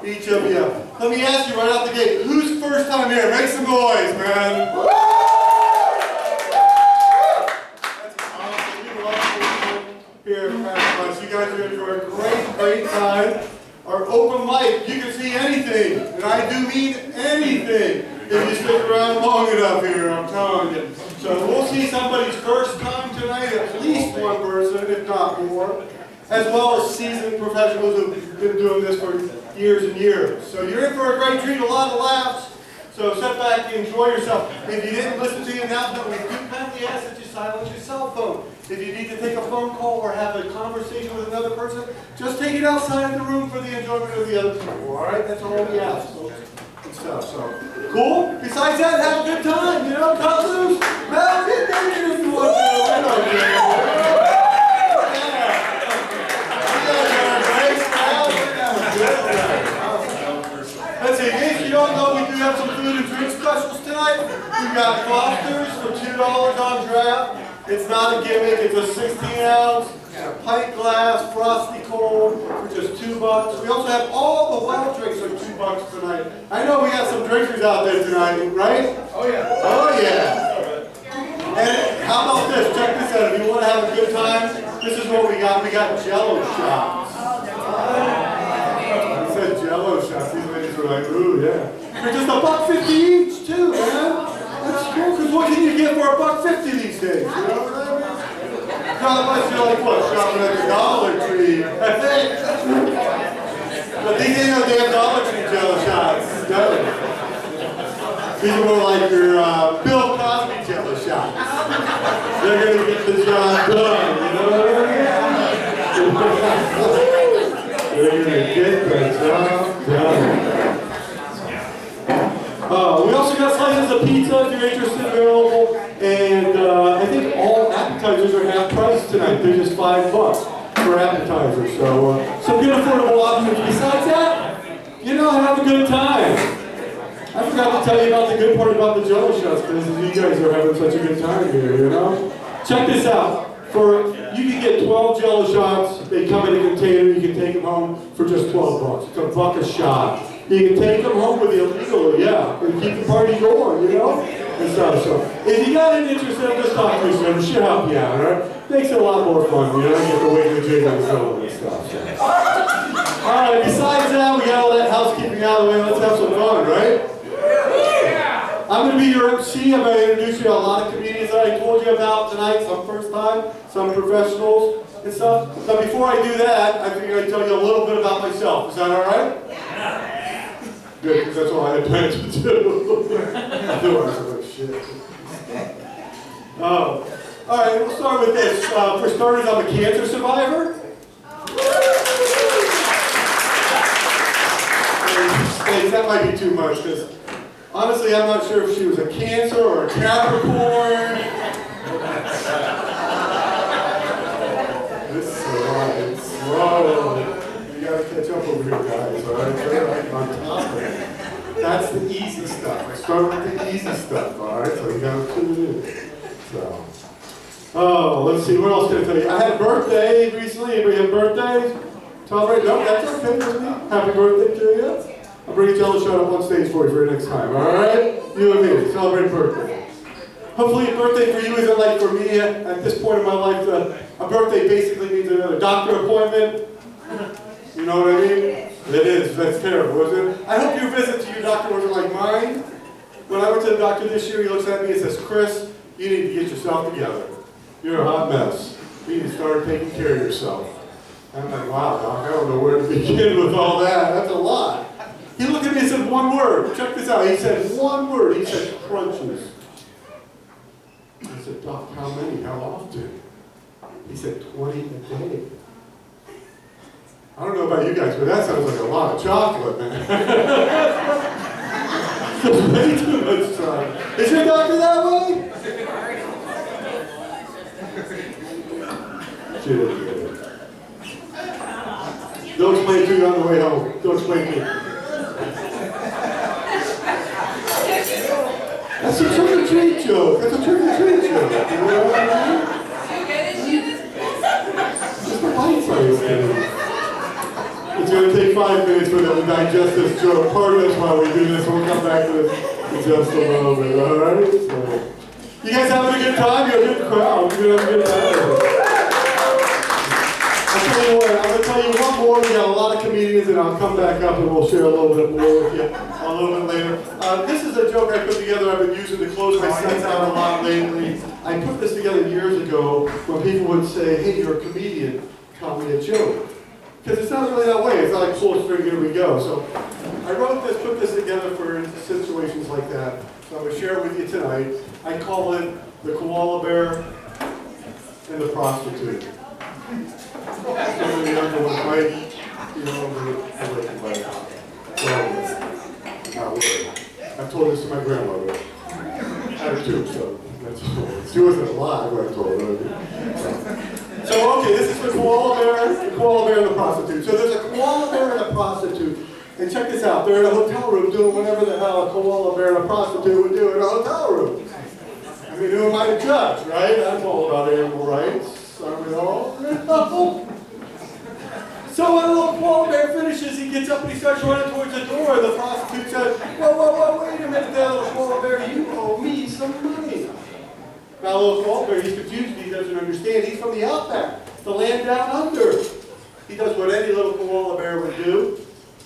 each of you. Let me ask you right out the gate, who's first time here? Make some noise, man. That's awesome. We love here at Krackpots. You guys are going to enjoy a great time. Our open mic, you can see anything, and I do mean anything, if you stick around long enough here, I'm telling you. So we'll see somebody's first time tonight, at least one person, if not more, as well as seasoned professionals who've been doing this for years and years. So you're in for a great treat, a lot of laughs. So sit back and enjoy yourself. If you didn't listen to the announcement, we do kindly ask that you silence your cell phone. If you need to take a phone call or have a conversation with another person, just take it outside the room for the enjoyment of the other people, all right? That's all we ask, folks. Good stuff, so. Cool? Besides that, have a good time, you know? Cut loose. Well, get dangerous if you want to. Let's see, in case you don't know, we do have some food and drink specials tonight. We've got Foster's for $2 on draft. It's not a gimmick, it's a 16-ounce, a pint glass, frosty cold for just $2. We also have all the wild drinks for $2 tonight. I know we got some drinkers out there tonight, right? Oh yeah. Oh yeah. And how about this? Check this out. If you want to have a good time, this is what we got. We got Jello shots. I said Jello shots. These ladies were like, ooh, yeah. They're just $1.50 each, too, man. That's cool, because what can you get for $1.50 these days? You know what I mean? Not unless you're like, what, shopping at the Dollar Tree, I think. But these ain't no damn Dollar Tree Jello shots. No. These are more like your Bill Cosby Jello shots. They're going to get the job done, you know what I mean? They're going to get the job done. We also got slices of pizza if you're interested, available, and I think all appetizers are half price tonight. They're just $5 for appetizers, so some good affordable options. Besides that, you know, have a good time. I forgot to tell you about the good part about the Jello shots, because you guys are having such a good time here, you know? Check this out. You can get 12 Jello shots. They come in a container. You can take them home for just $12. It's $1 a shot. You can take them home with you legally, yeah, and keep the party going, you know? And stuff, so. If you got an interest in it, just talk to me, so it should help you out, all right? Makes it a lot more fun, you know? You get to wait in the jig and so and stuff. So. All right, besides that, we got all that housekeeping out of the way. Let's have some fun, right? Yeah. I'm going to be your MC. I'm going to introduce you to a lot of comedians that I told you about tonight, some first time, some professionals and stuff. But before I do that, I figured I'd tell you a little bit about myself. Is that all right? Yeah. Good, because that's all I had planned to do. I knew I was like, shit. All right, we'll start with this. For starters, I'm a cancer survivor. That might be too much, because honestly, I'm not sure if she was a Cancer or a Capricorn. This is slow. You gotta catch up over here, guys, all right? They're on top of it. That's the easy stuff. I start with the easy stuff, all right? So you gotta tune it in. So, let's see, what else can I tell you? I had a birthday recently. Anybody have birthdays? Celebrate? No, that's okay with me. Happy birthday to you. I'll bring a Jello shot up on stage for you for next time, all right? You and me, celebrate a birthday. Hopefully a birthday for you isn't like for me at this point in my life. A birthday basically means another doctor appointment. You know what I mean? It is. That's terrible, isn't it? I hope your visit to your doctor wasn't like mine. When I went to the doctor this year, he looks at me and says, Chris, you need to get yourself together. You're a hot mess. You need to start taking care of yourself. I'm like, wow, doc, I don't know where to begin with all that. That's a lot. He looked at me and said one word. Check this out. He said one word. He said crunches. I said, Doc, how many? How often? He said 20 a day. I don't know about you guys, but that sounds like a lot of chocolate, man. That's way too much time. Is your doctor that way? Shit. Don't explain to you on the way home. Don't explain to you. That's a trick or treat joke. That's a trick or treat joke. You know what I mean? Just a bite size thing. It's going to take 5 minutes for them to digest this joke. Pardon us while we do this. We'll come back to this in just a moment, all right? So, you guys having a good time? You're a good crowd. You're having a good time. I'll tell you what, I'm going to tell you one more. We got a lot of comedians, and I'll come back up and we'll share a little bit more with you a little bit later. This is a joke I put together. I've been using to close my sets out a lot lately. I put this together years ago when people would say, hey, you're a comedian, tell me a joke. Because it's not really that way. It's not like pull a string, here we go. So I wrote this, put this together for situations like that. So I'm going to share it with you tonight. I call it the koala bear and the prostitute. Some of the younger ones might, you know, not worry. I've told this to my grandmother. I have two, so that's all. She wasn't alive when I told her. So, okay, this is the koala bear and the prostitute. So there's a koala bear and a prostitute. And check this out. They're in a hotel room doing whatever the hell a koala bear and a prostitute would do in a hotel room. I mean, who am I to judge, right? I'm all about animal rights. Aren't we all? So when the little koala bear finishes, he gets up and he starts running towards the door. And the prostitute says, whoa, wait a minute there, little koala bear. You owe me some money. Now, little koala bear, he's confused. He doesn't understand. He's from the outback, the land down under. He does what any little koala bear would do.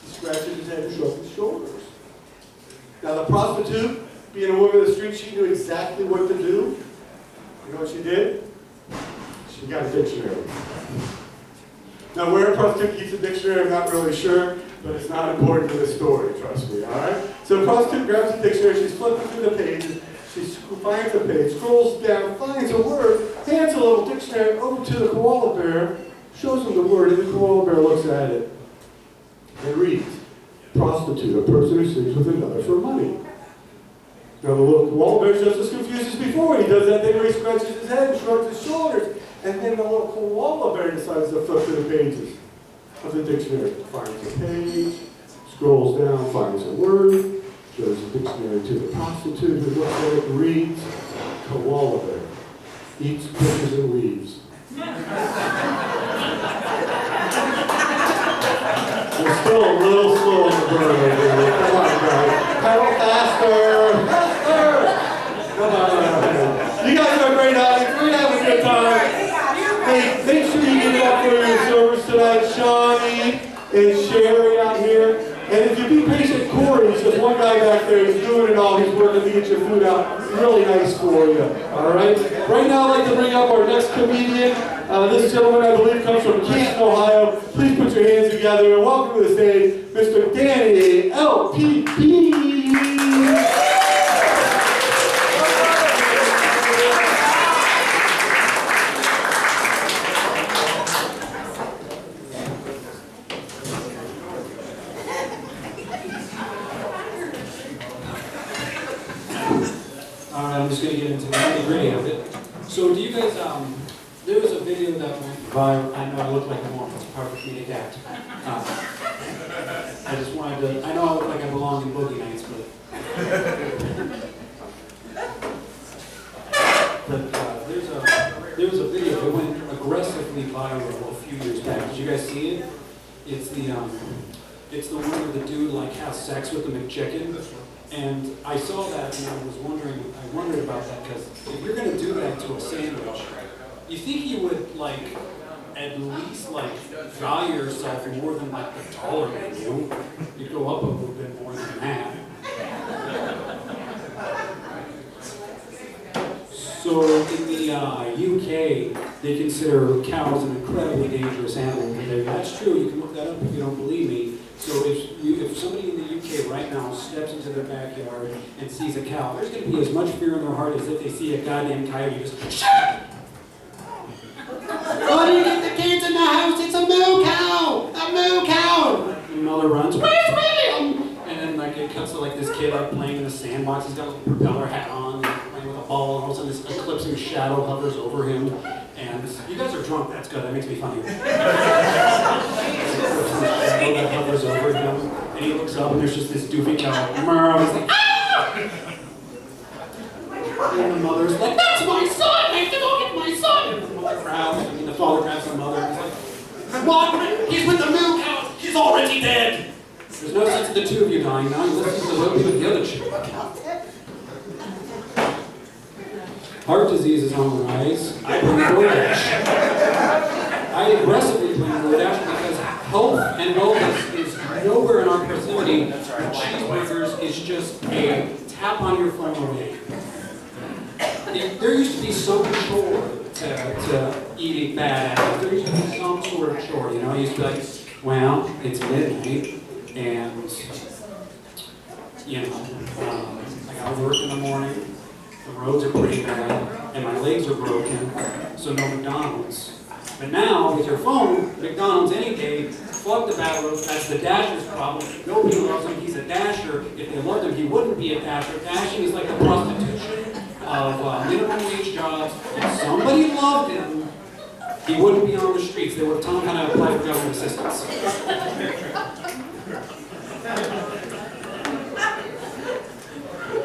He scratches his head and shrugs his shoulders. Now, the prostitute, being a woman of the street, she knew exactly what to do. You know what she did? She got a dictionary. Now, where a prostitute keeps a dictionary, I'm not really sure, but it's not important to the story, trust me, all right? So the prostitute grabs the dictionary, she's flipping through the pages, she finds a page, scrolls down, finds a word, hands a little dictionary over to the koala bear, shows him the word, and the koala bear looks at it and reads, prostitute, a person who sleeps with another for money. Now the little koala bear is just as confused as before. He does that thing where he scratches his head and shrugs his shoulders. And then the little koala bear decides to flip through the pages of the dictionary. Finds a page, scrolls down, finds a word, shows the dictionary to the prostitute who looks at it and reads, koala bear, eats, pushes, and leaves. We're still a little slow on the burn over here. Come on, guys. Pedal faster! Faster! Come on. You guys are a great audience. We're going to have a good time. Hey, make sure you get up for your service tonight. Shawnee and Sherry out here. And if you be patient, Corey, he's just one guy back there. He's doing it all. He's working to get your food out. Really nice for you. All right? Right now, I'd like to bring up our next comedian. This gentleman, I believe, comes from Canton, Ohio. Please put your hands together and welcome to the stage, Mr. Danny LPP. I'm just going to get into the nitty-gritty of it. So do you guys, there was a video that went viral. I know I look like a Mormon. It's part of comedic act. I just wanted to, I know I look like I belong in Boogie Nights, but there was a video that went aggressively viral a few years back. Did you guys see it? It's the one where the dude like has sex with the McChicken. And I saw that and I wondered about that because if you're going to do that to a sandwich, you think you would like at least like value yourself more than like the taller menu. You'd go up a little bit more than that. So in the UK, they consider cows an incredibly dangerous animal. That's true. You can look that up if you don't believe me. So if somebody in the UK right now steps into their backyard and sees a cow, there's going to be as much fear in their heart as if they see a goddamn coyote just shut! Why do you get the kids in the house? It's a moo cow! A moo cow! And the mother runs, where's William? And then like it cuts to like this kid like playing in a sandbox. He's got like a propeller hat on, like, playing with a ball, and all of a sudden this eclipsing shadow hovers over him. And you guys are drunk. That's good. That makes me funny. That hovers over him, and he looks up, and there's just this doofy cow. He's like, ah! And the mother's like, that's my son! I have to go get my son! And the mother grabs, the father grabs the mother, and he's like, what? He's with the moo cow! He's She's already dead. There's no sense in the two of you dying now. You listen to the movie with the other chick. Heart disease is on the rise. I blame DoorDash. I aggressively blame DoorDash because health and wellness is nowhere in our proximity. Cheeseburgers is just a tap on your phone away. There used to be some chore to eating bad apples. There used to be some sort of chore, you know? I used to be like, well, it's midnight, and, you know, I gotta work in the morning. The roads are pretty bad, and my legs are broken, so no McDonald's. But now, with your phone, McDonald's any day, fuck the bad roads, that's the Dasher's problem. Nobody loves him, he's a Dasher. If they loved him, he wouldn't be a Dasher. Dashing is like the prostitution of minimum wage jobs. If somebody loved him, he wouldn't be on the streets. They would tell him how to apply for government assistance.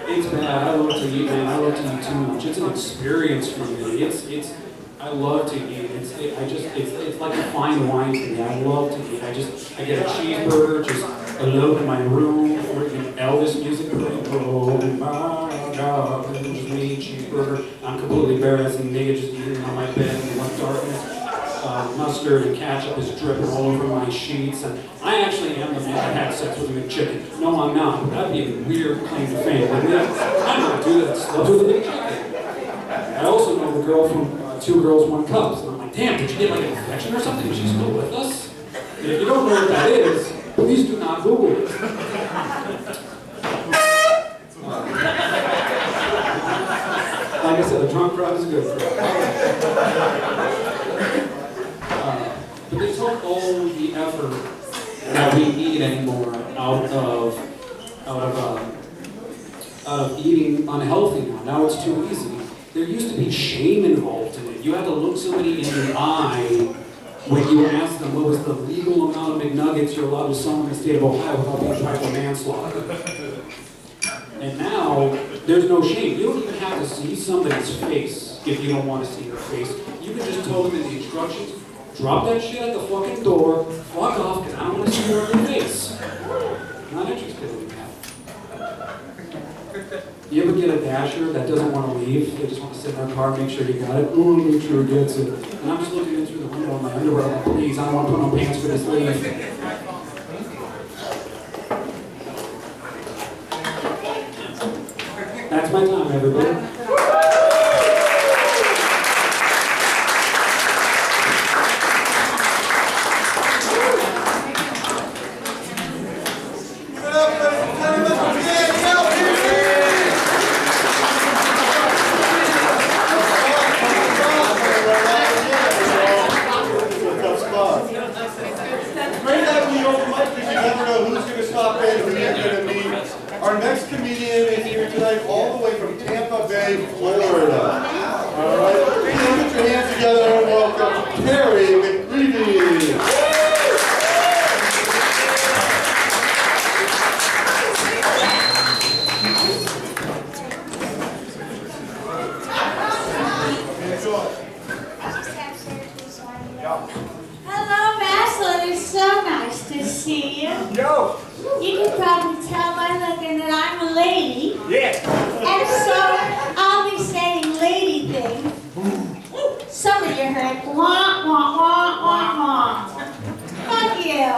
It's bad. I love to eat, man. I love to eat too much. It's an experience for me. I love to eat. It's like a fine wine to me. I love to eat. I get a cheeseburger, just alone in my room, freaking Elvis music playing. Oh my God, just me, cheeseburger. I'm completely embarrassed and naked, just eating on my bed in the darkness. Mustard and ketchup is dripping all over my sheets, and I actually am the man that had sex with a McChicken. No, I'm not, but that'd be a weird claim to fame. I'm not do that stuff with a McChicken. I also know the girl from Two Girls, One Cup, so I'm like, damn, did you get like an infection or something? Is she still with us? And if you don't know what that is, please do not Google it. Like I said, a drunk crowd is a good crowd. But they took all the effort that we need anymore out of eating unhealthy now. Now it's too easy. There used to be shame involved in it. You had to look somebody in the eye when you asked them what was the legal amount of McNuggets you're allowed to sell in the state of Ohio without being tried for manslaughter. And now, there's no shame. You don't even have to see somebody's face if you don't want to see their face. You can just tell them in the instructions, drop that shit at the fucking door, fuck off, because I don't want to see your face. I'm not interested in that. You ever get a Dasher that doesn't want to leave? They just want to sit in their car, make sure you got it. Ooh, make sure he gets it. And I'm just looking in through the window of my underwear, like, please, I don't want to put on pants for this leave. That's my time, everybody. Our next comedian is here tonight, all the way from Tampa Bay, Florida. All right, please put your hands together and welcome Terry McCready. Hello, Maslin. It's so nice to see you. Yo! You can probably tell by looking that I'm a lady. Yeah! And so I'll be saying lady things. Some of you heard wah, wah, wah, wah, wah. Fuck you.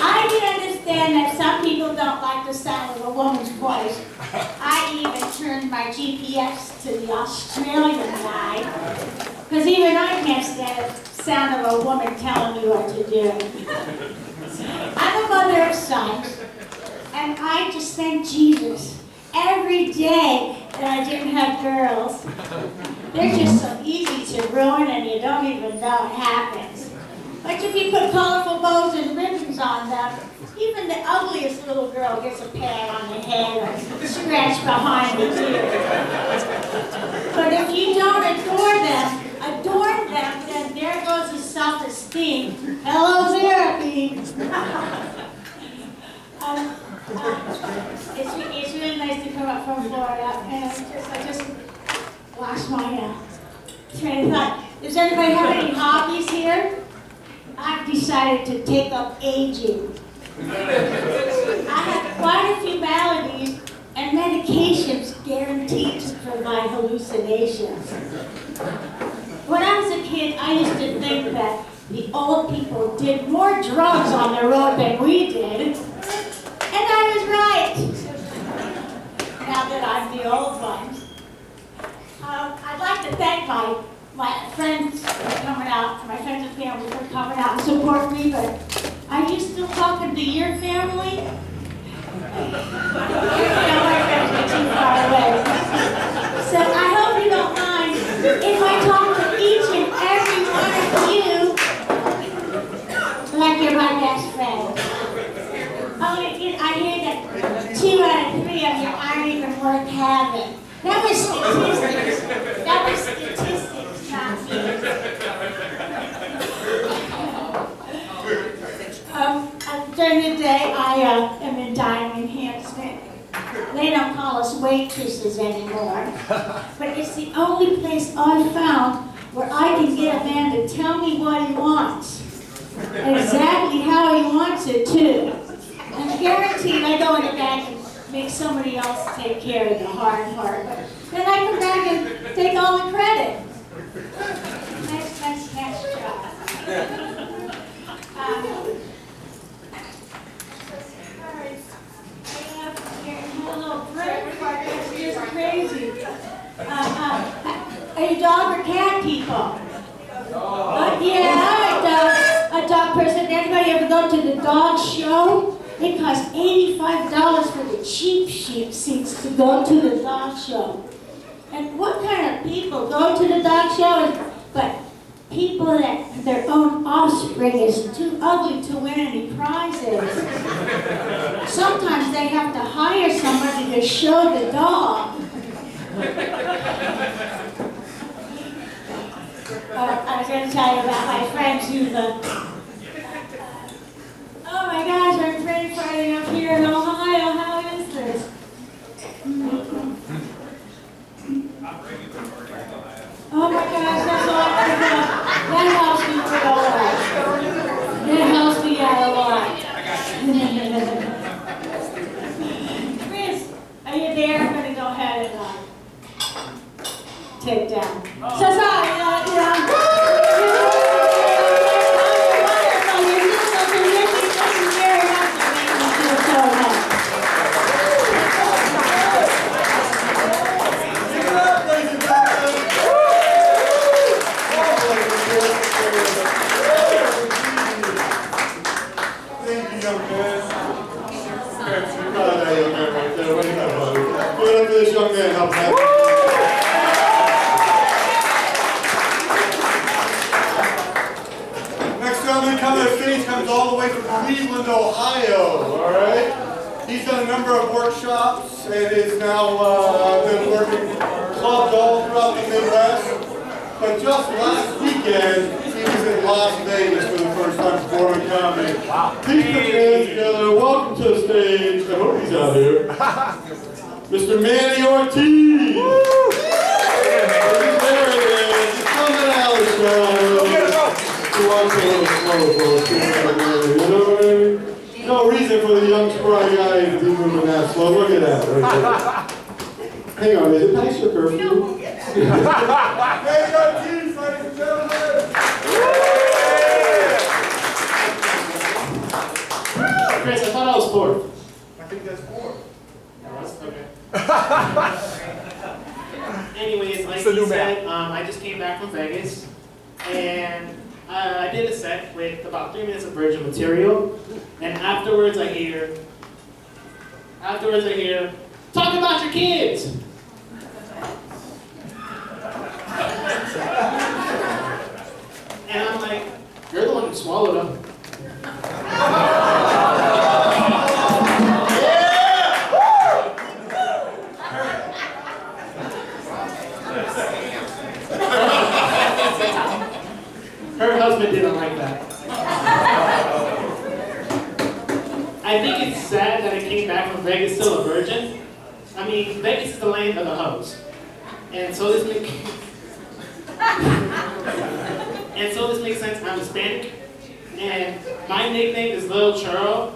I can understand that some people don't like the sound of a woman's voice. I even turned my GPS to the Australian side. Because even I can't stand the sound of a woman telling me what to do. I'm a mother of sons, and I just thank Jesus every day that I didn't have girls. They're just so easy to ruin, and you don't even know it happens. But if you put colorful bows and ribbons on them, even the ugliest little girl gets a pat on the head or a scratch behind the ear. But if you don't adorn them, then there goes the self-esteem. Hello, therapy. It's really nice to come up from Florida, and I just lost my train of thought. Does anybody have any hobbies here? I've decided to take up aging. I have quite a few maladies and medications guaranteed to provide hallucinations. When I was a kid, I used to think that the old people did more drugs on the road than we did. And I was right. Now that I'm the old one. I'd like to thank my friends for coming out, my friends and family for coming out and support me, but are you still talking to your family? My friends are too far away. So I hope you don't mind if I talk to each and every one of you like you're my best friend. I hear that 2 out of 3 of you aren't even worth having. That was statistics. That was statistics, not me. During the day, I am in dining enhancement. They don't call us waitresses anymore. But it's the only place I've found where I can get a man to tell me what he wants. Exactly how he wants it, too. And guaranteed I go in the back and make somebody else take care of the hard part. But then I come back and take all the credit. Nice job. A little break part that's just crazy. Are you dog or cat people? Yeah, I'm a dog person. Anybody ever go to the dog show? It costs $85 for the cheap seats to go to the dog show. And what kind of people go to the dog show? But people that their own offspring is too ugly to win any prizes. Sometimes they have to hire somebody to show the dog. I was going to tell you about my friends who've oh my gosh, I'm pretty Friday up here in Ohio. How is this? Oh my gosh, that's all I know. That helps me for a lot. That helps me out a lot. Chris, are you there? I'm going to go ahead and take down. So sorry, this young man helps out. Next gentleman coming to the stage comes all the way from Cleveland, Ohio. All right. He's done a number of workshops and is now been working clubs all throughout the Midwest. But just last weekend, he was in Las Vegas for the first time performing comedy. Please put your hands together. Welcome to the stage. I hope he's out here. Mr. Manny Ortiz! Woo! There he is! He's coming out of the show. He walks a little slow for us. You know what I mean? No reason for the young spry guy to be moving that slow. Look at that right there. Hang on, is it past your curfew? Manny Ortiz, ladies and gentlemen! Chris, I thought I was 4th. I think that's 4. Okay. Anyways, like you said, I just came back from Vegas, and I did a set with about 3 minutes of virgin material, and afterwards I hear, talk about your kids! And I'm like, you're the one who swallowed them. Her husband didn't like that. I think it's sad that I came back from Vegas still a virgin. I mean, Vegas is the land of the hoes. And so this makes sense. I'm Hispanic. And my nickname is Little Churro,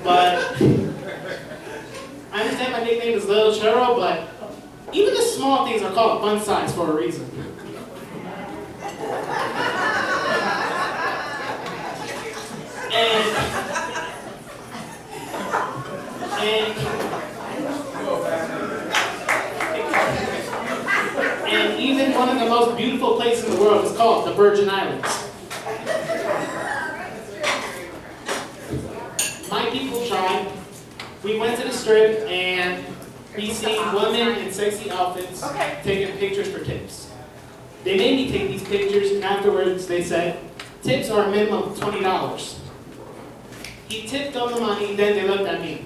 but I understand my nickname is Little Churro, but even the small things are called fun size for a reason. And even one of the most beautiful places in the world is called the Virgin Islands. My people tried. We went to the strip and we seen women in sexy outfits taking pictures for tips. They made me take these pictures and afterwards they said, tips are a minimum of $20. He tipped them the money, then they looked at me.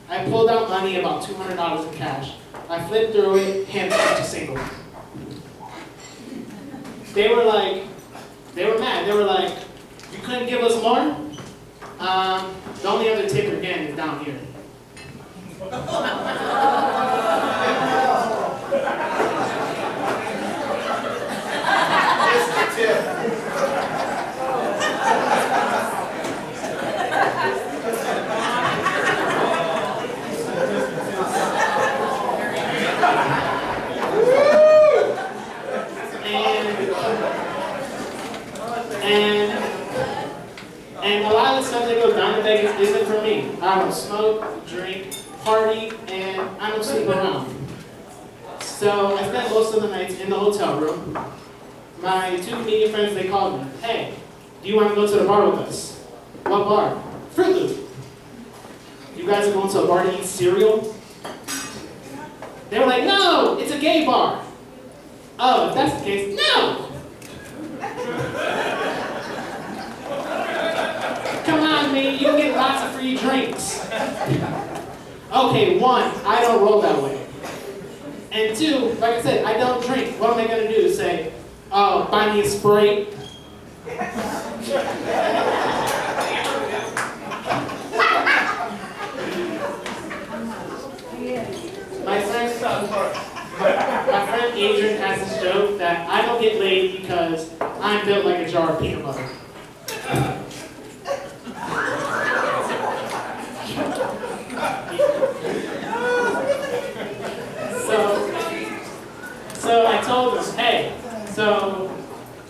I pulled out money, about $200 in cash. I flipped through it, handed it to single. They were mad. They were like, you couldn't give us more? The only other tip you're getting is down here. It's the tip. And a lot of the stuff that goes down in Vegas isn't for me. I don't smoke, drink, party, and I don't sleep around. So I spent most of the nights in the hotel room. My two comedian friends, they called me, hey, do you want to go to the bar with us? What bar? Fruit Loop. You guys are going to a bar to eat cereal? They were like, no, it's a gay bar. Oh, if that's the case, no! Come on, man, you get lots of free drinks. Okay, one, I don't roll that way. And two, like I said, I don't drink. What am I gonna do? Say, oh, buy me a Sprite? My friend Adrian has this joke that I don't get laid because I'm built like a jar of peanut butter. So I told him, hey, so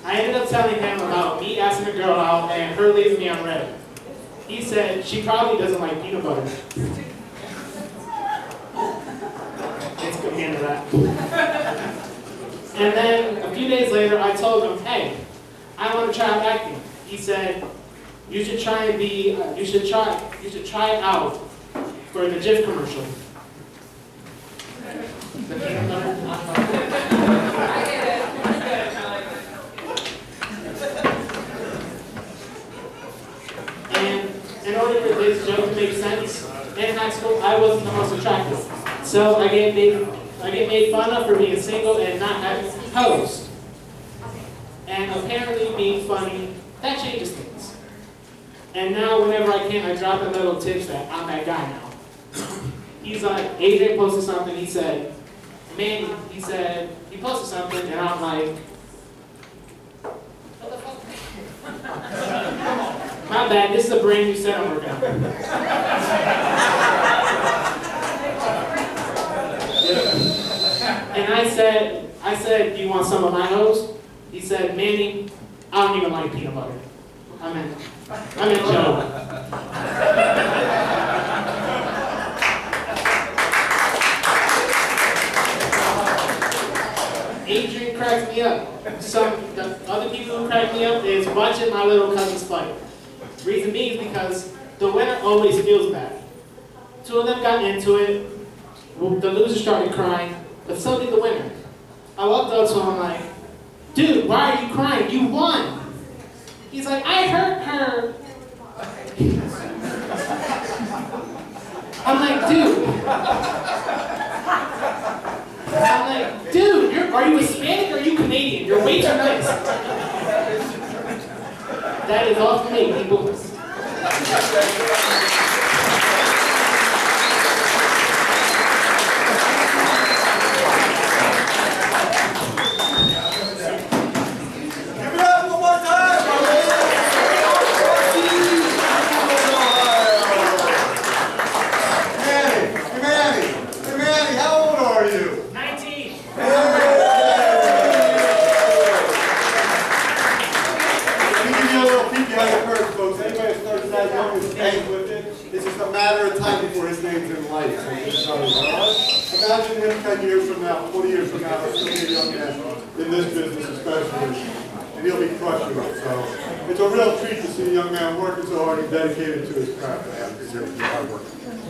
I ended up telling him about me asking a girl out and her leaving me on red. He said she probably doesn't like peanut butter. It's good handle that. And then a few days later, I told him, hey, I want to try out acting. He said, you should try it out for the Jif commercial. The peanut butter. And in order for this joke to make sense, in high school, I wasn't the most attractive. So I get made fun of for being single and not having hoes. And apparently being funny, that changes things. And now whenever I can, I drop in little tips that I'm that guy now. He's like, AJ posted something, he said, Manny, he posted something, and I'm like, what the fuck? My bad, this is a brand new set I'm working on. And I said, do you want some of my hoes? He said, Manny, I don't even like peanut butter. I'm in Joe. Adrian cracks me up. The other people who crack me up is watching my little cousins fight. Reason being is because the winner always feels bad. Two of them got into it. The loser started crying, but so did the winner. I walked up to him like, dude, why are you crying? You won. He's like, I hurt her. I'm like, dude, are you Hispanic or are you Canadian? You're way too nice. That is all for me, people. Give it up one more time! I can tell you. All right? Imagine him 10 years from now, 20 years from now, he'll still be a young man in this business especially, and he'll be crushing it. So it's a real treat to see a young man working so hard and dedicated to his craft.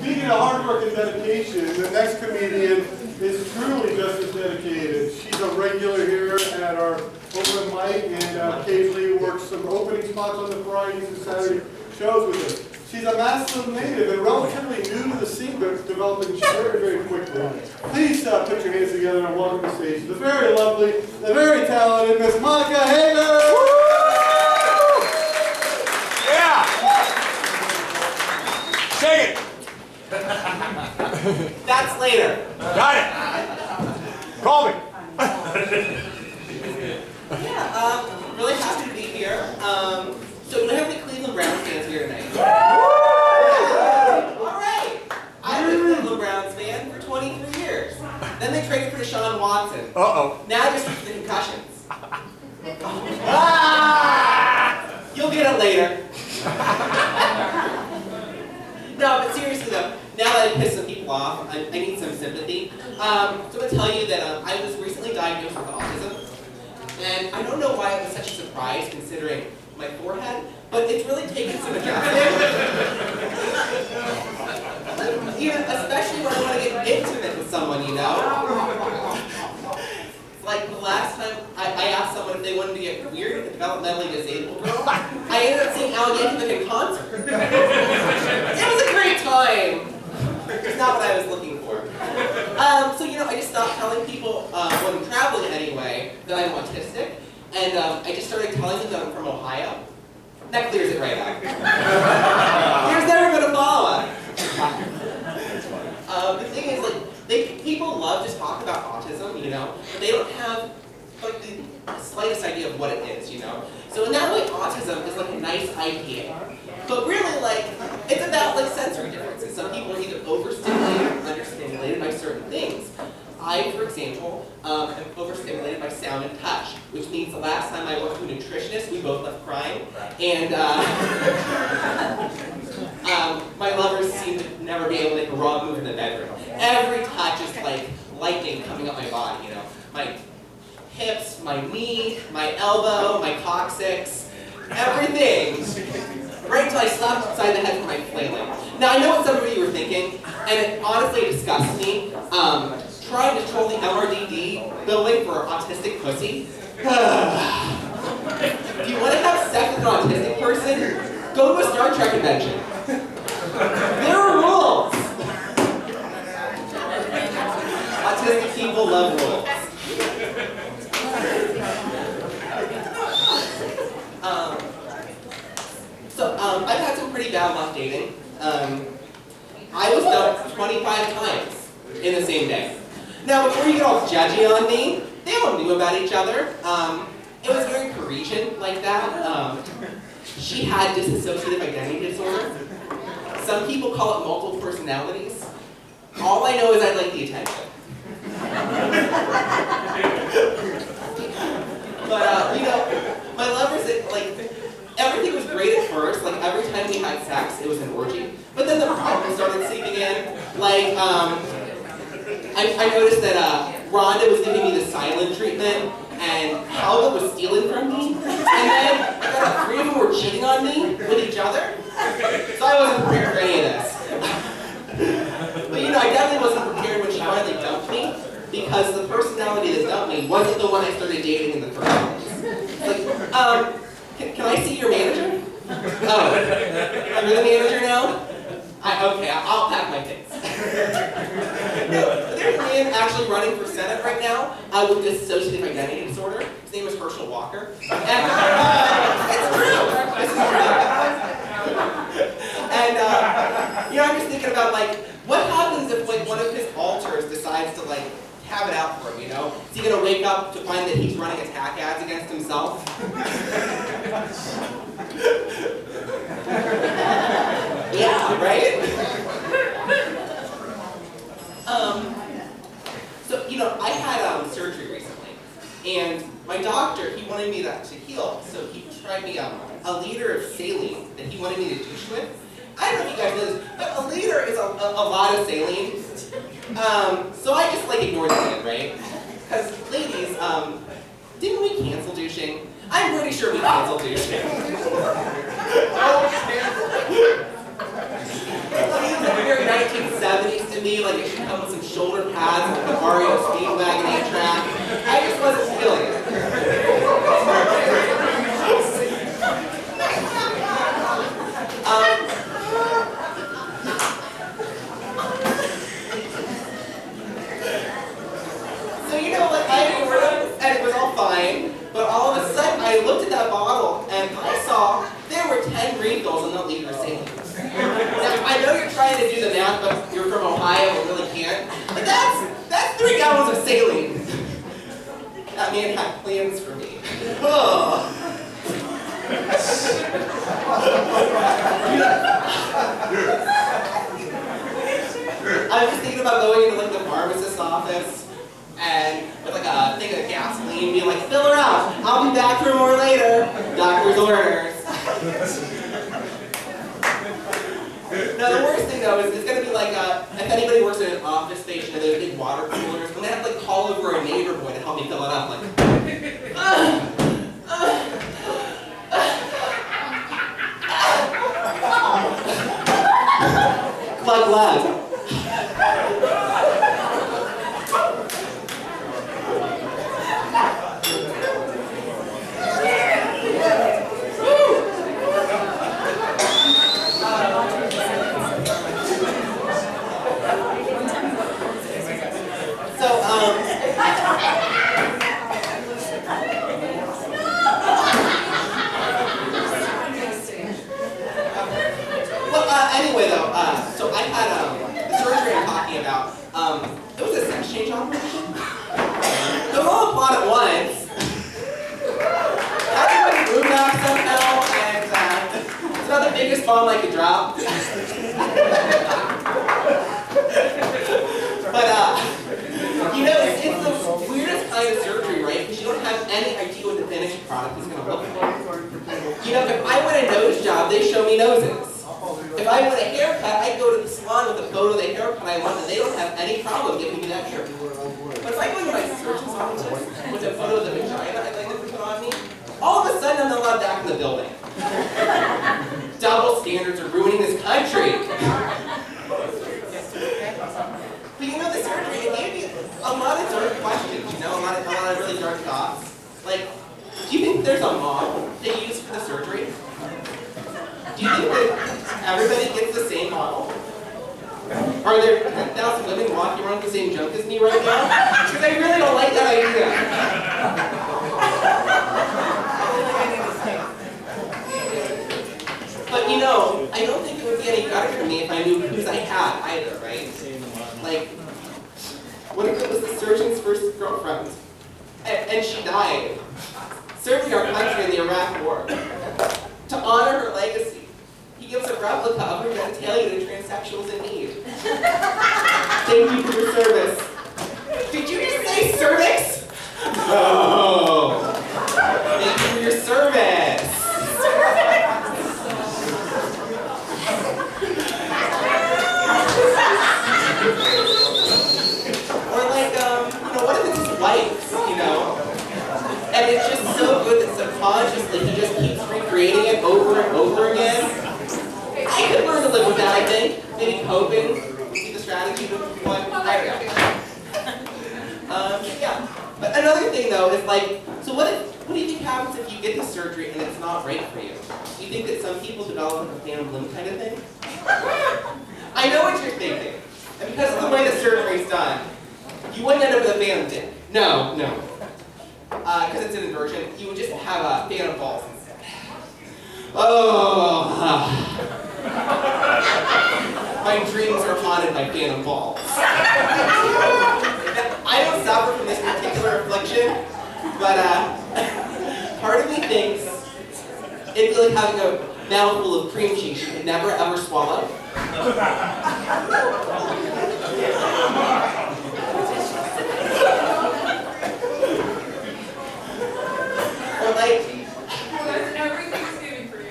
Speaking of hard work and dedication, the next comedian is truly just as dedicated. She's a regular here at our open mic and occasionally works some opening spots on the Fridays and Saturday shows with us. She's a Massillon native and relatively new to the scene, but developing very, very quickly. Please put your hands together and welcome to the stage the very lovely, the very talented Miss Monica Hager! Yeah! Sing it! That's later. Got it! Call me! Yeah, really happy to be here. So we don't have any Cleveland Browns fans here tonight. All right. I've been a Cleveland Browns fan for 23 years. Then they traded for Deshaun Watson. Uh-oh. Now just for the concussions. Ah! You'll get it later. No, but seriously though, now that I pissed some people off, I need some sympathy. So I'm going to tell you that I was recently diagnosed with autism. And I don't know why it was such a surprise considering my forehead, but it's really taken some adjusting. Even, especially when I want to get intimate with someone, you know? Like the last time I asked someone if they wanted to get weird with a developmentally disabled girl, I ended up seeing Alligator in concert. It was a great time. It's not what I was looking for. So, you know, I just stopped telling people when I'm traveling anyway that I'm autistic, and I just started telling them that I'm from Ohio. That clears it right up. There's never been a follow-up. The thing is, like, people love to talk about autism, you know, but they don't have like the slightest idea of what it is, you know. So in that way, autism is like a nice idea, but really, like, it's about like sensory differences. Some people are either overstimulated or understimulated by certain things. I, for example, am overstimulated by sound and touch, which means the last time I went to a nutritionist, we both left crying, and my lovers seem to never be able to make a raw move in the bedroom. Every touch is like lightning coming up my body, you know. My hips, my knee, my elbow, my coccyx, everything. Right until I slapped upside the head with my flailing. Now I know what some of you were thinking, and it honestly disgusts me. Trying to troll the MRDD building for autistic pussy. If you want to have sex with an autistic person, go to a Star Trek convention. There are rules. Autistic people love rules. I've had some pretty bad luck dating. I was dumped 25 times in the same day. Now, before you get all judgy on me, they all knew about each other. It was very Parisian like that. She had dissociative identity disorder. Some people call it multiple personalities. All I know is I'd like the attention. But, you know, my lovers, like, everything was great at first. Like, every time we had sex, it was an orgy. But then the problems started seeping in. Like, I noticed that Rhonda was giving me the silent treatment, and Helga was stealing from me. And then I found out 3 of them were cheating on me with each other. So I wasn't prepared for any of this. But, you know, I definitely wasn't prepared when she finally dumped me, because the personality that dumped me wasn't the one I started dating in the first place. Like, can I see your manager? Oh, you're the manager now? Okay, I'll pack my things. No, there's a man actually running for Senate right now with dissociative identity disorder. His name is Herschel Walker. And it's true. This is true. And you know, I'm just thinking about like, what happens if like one of his alters decides to like have it out for him, you know? Is he gonna wake up to find that he's running attack ads against himself? Yeah, right? So, you know, I had surgery recently, and my doctor, he wanted me to heal, so he prescribed me a liter of saline that he wanted me to douche with. I don't know if you guys know this, but a liter is a lot of saline. So I just like ignored the kid, right? Because ladies, didn't we cancel douching? I'm pretty sure we canceled douching. Seems like very 1970s to me, like it should come with some shoulder pads and like the Mario Speedwagon 8-track. I just wasn't feeling it. So you know, like I ignored him, and it was all fine, but all of a sudden I looked at that bottle and I saw there were 10 refills in the liter saline. Now, I know you're trying to do the math, but you're from Ohio and really can't. But that's 3 gallons of saline. That man had plans for me. Oh. I was thinking about going into like the pharmacist's office and with like a thing of gasoline, being like, fill her up. I'll be back for more later. Doctor's orders. Now the worst thing though is it's gonna be like if anybody works at an office station and they have big water coolers, when they have to like call over a neighbor boy to help me fill it up, like plug lab. Anyway though, so I had the surgery I'm talking about, it was a sex change operation. It was all applaud at once. Everybody moved back somehow, and it's not the biggest bomb I could drop. But, you know, it's the weirdest kind of surgery, right? Because you don't have any idea what the finished product is going to look like. You know, if I want a nose job, they show me noses. If I want a haircut, I go to the salon with a photo of the haircut I want, and they don't have any problem giving me that haircut. But if I go to my surgeon's office with a photo of the vagina I'd like to put on me, all of a sudden I'm not allowed back in the building. Double standards are ruining this country. But you know, the surgery, it gave me a lot of dark questions, you know, a lot of really dark thoughts. Like, do you think there's a model they use for the surgery? Do you think that everybody gets the same model? Are there 10,000 women walking around with the same junk as me right now? Because I really don't like that idea. But you know, I don't think it would be any better for me if I knew whose I had either, right? Like, what if it was the surgeon's first girlfriend? And she died, serving our country in the Iraq War. To honor her legacy, he gives a replica of her genitalia to transsexuals in need. Thank you for your service. Did you just say cervix? Oh. Thank you for your service. Or like, you know, what if it's his wife, you know? And it's just so good that subconsciously he just keeps recreating it over and over again. I could learn to live with that, I think. Maybe coping would be the strategy, but what? I don't know. Yeah. But another thing though is like, so what do you think happens if you get the surgery and it's not right for you? Do you think that some people develop a phantom limb kind of thing? I know what you're thinking. And because of the way the surgery's done, you wouldn't end up with a phantom dick. No. Because it's an inversion, you would just have a phantom balls instead. Oh. My dreams are haunted by phantom balls. I don't suffer from this particular affliction, but part of me thinks it'd be like having a mouthful of cream cheese you could never ever swallow. Or like, everything's giving for you.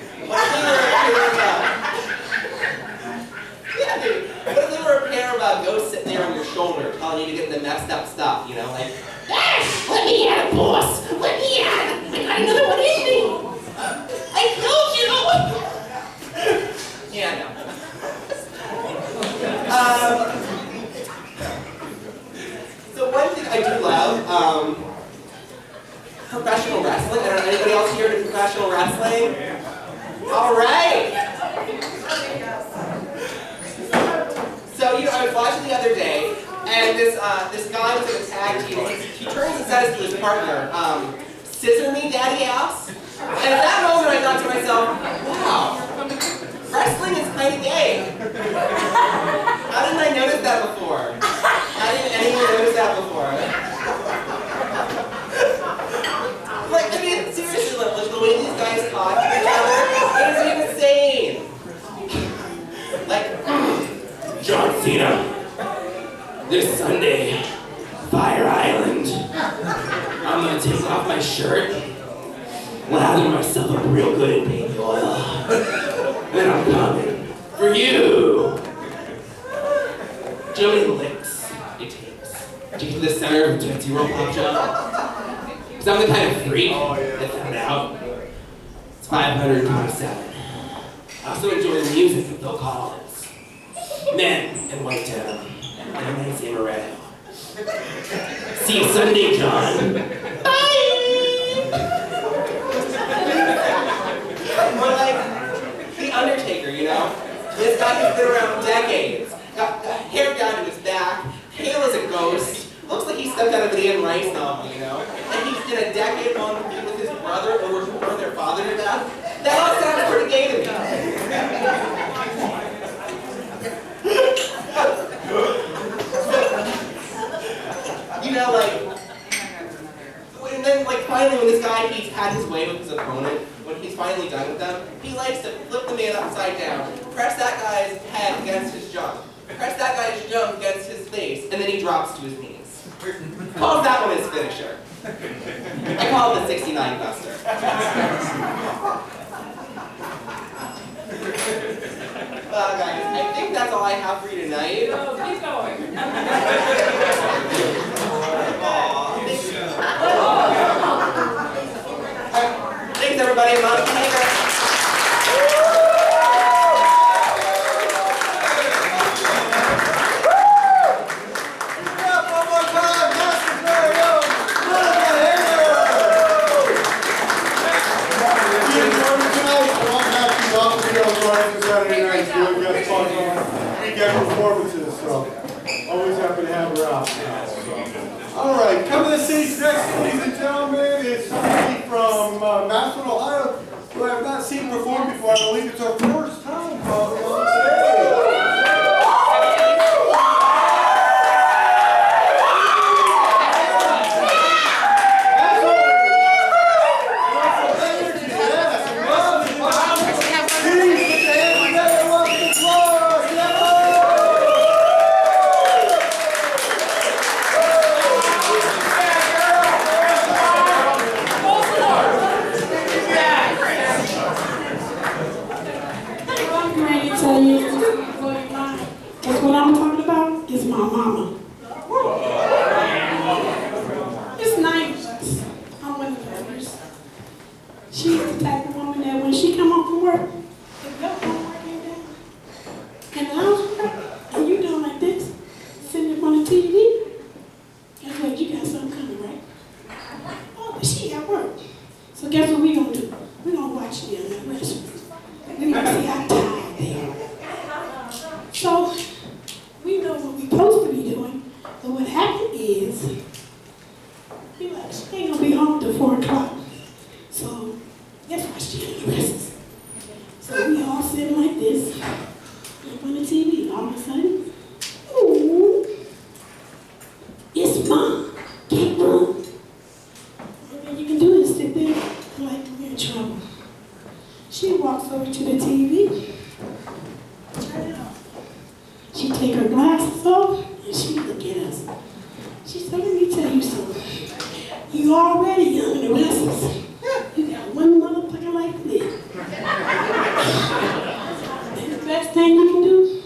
what if they were a pair of ghosts sitting there pressure on your shoulder, telling you to get the messed up stuff, you know, like, ah, let me at it, boss! Let me at it! I got another one in me! I told you! Yeah, no. So one thing I do love, professional wrestling. I don't know, anybody else here do professional wrestling? All right. So, you know, I was watching the other day, and this guy was in a tag team. He turns and says to his partner, "Scissor me, daddy ass." And at that moment, I thought to myself, wow, wrestling is kind of gay. How didn't I notice that before? How didn't anyone notice that before? Like, I mean, seriously, like, the way these guys talk to each other, it is insane. Like, John Cena, this Sunday, Fire Island. I'm gonna take off my shirt, lather myself up real good in baby oil, and I'm coming for you. Do you know how many licks it takes to get to the center of a Tootsie Roll Pop Jump? Because I'm the kind of freak that found out. It's 527. I also enjoy the music of Phil Collins. Men in white denim and a Nancy Moreno. See you Sunday, John. Bye! Or like The Undertaker, you know? This guy has been around decades. Got hair down to his back, pale as a ghost. Looks like he stepped out of an Anne Rice novel, you know? And he's in a decade-long feud with his brother over who burned their father to death. That all sounds pretty gay to me. You know, like, and then, like, finally, when this guy, he's had his way with his opponent, when he's finally done with them, he likes to flip the man upside down, press that guy's head against his junk, press that guy's junk against his face, and then he drops to his knees. Calls that one his finisher. I call it the 69 Buster. Guys, I think that's all I have for you tonight. No, keep going. Thanks, everybody. I'm out of here. Weekend performances, so always happy to have her out. All right, coming to the stage next, ladies and gentlemen, is somebody from Massillon, Ohio, who I have not seen perform before. I believe it's our first time probably on stage. That's what I'm talking about is my mama. It's nice. I'm one of hers. She's the type of woman that when she come home from work, if your homework ain't done, and the house work, and you doing like this, sitting in front of TV, guess what? You got something coming, right? Oh, but she at work. So guess what we gonna do? We gonna watch the restaurant. We gonna see how tired they are. So, we know what we're supposed to be doing, but what happened is, she ain't gonna be home till 4 o'clock. So, guess what? She ain't resting. So we all sitting like this, in front of TV. All of a sudden, ooh, it's Mom. Can't run. All you can do is sit there like we're in trouble. She walks over to the TV. Turn it off. She take her glasses off and she look at us. She said, let me tell you something. You already young and restless. You got one motherfucker like this. And the best thing you can do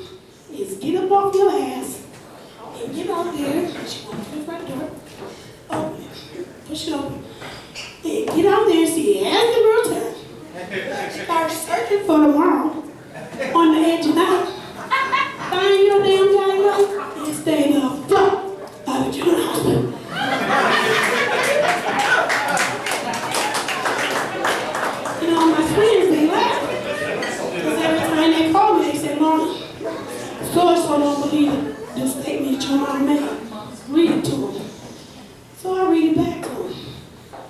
is get up off your ass and get out there, she walked to the front door, open it, push it open, and get out there and see as the girl turned. Start searching for tomorrow on the edge of night. Find your damn guy and stay the fuck out of your hospital. You know, my friends, they laugh. Because every time they call me, they say, Mama, so-and-so don't believe the statement your mom made. Read it to them. So I read it back to them.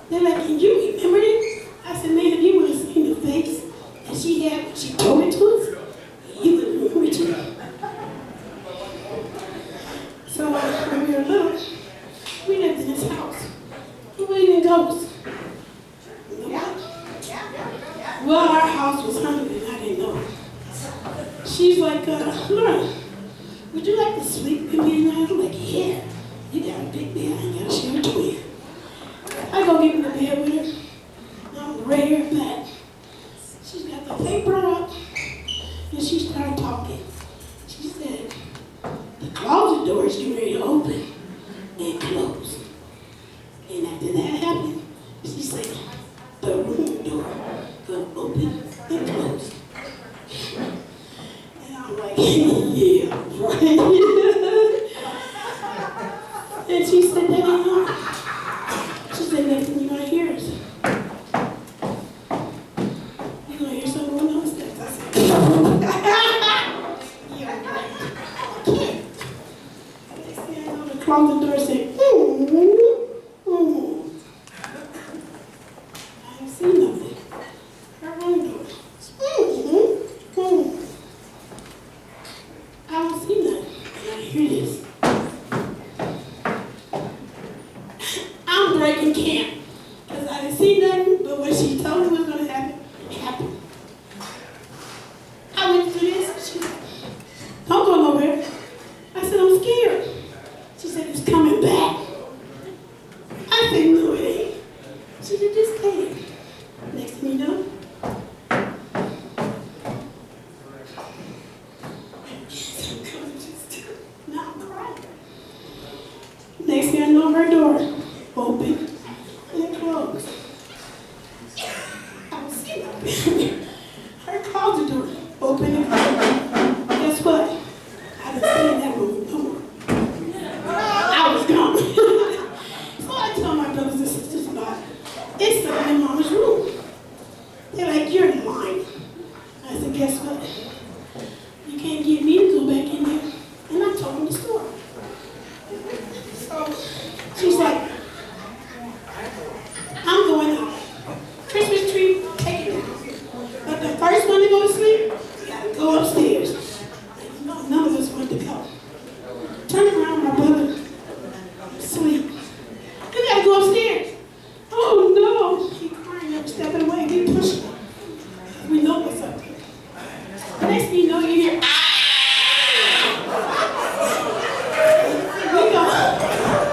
They're like, can you remember it? I said, man, if you would have seen the face that she had when she told it to us, you would remember it too. So when we were little, we lived in this house. We believed in ghosts. You know what? Well, our house was haunted and I didn't know. She's like, Laura, would you like to sleep with me tonight? I'm like, yeah. You got a big bed, I ain't got to share a twin. I go get in the bed with her. I'm ready her back. She's got the paper up and she started talking. She said, the closet door is getting ready to open and close. And after that happened, she said, the room door gonna open and close. And I'm like, yeah, right. And she said, that ain't hard. She said, next thing you're gonna hear is, you're gonna hear someone else steps. I said, yeah, I can't. Next thing I know, the closet door said, I ain't seen nothing. Her room door. I don't see nothing. And I hear this. I'm breaking camp. Because I didn't see nothing, but what she told me was going to happen, happened. I went through this, and she said, don't go nowhere. I said, I'm scared. She said, it's coming back. I said, no, it ain't. She said, just stay. Next thing you know, now I'm crying. Next thing I know, her door open and closed. I was sitting her closet door open and closed. Guess what? I didn't stay in that room no more. I was gone. So I tell my brothers and sisters about it. It's something in Mama's room. They're like, you're lying. I said, guess what? You can't get me to go back in there. And I told them the story. So she's like, I'm going out. Christmas tree, take it down. But the first one to go to sleep, you gotta go upstairs. And you know, none of us wanted to go. Turn around, my brother, sleep. You gotta go upstairs. Oh no, he crying, never stepping away, we pushing him. We know what's up there. Next thing you know, you hear, ah! We go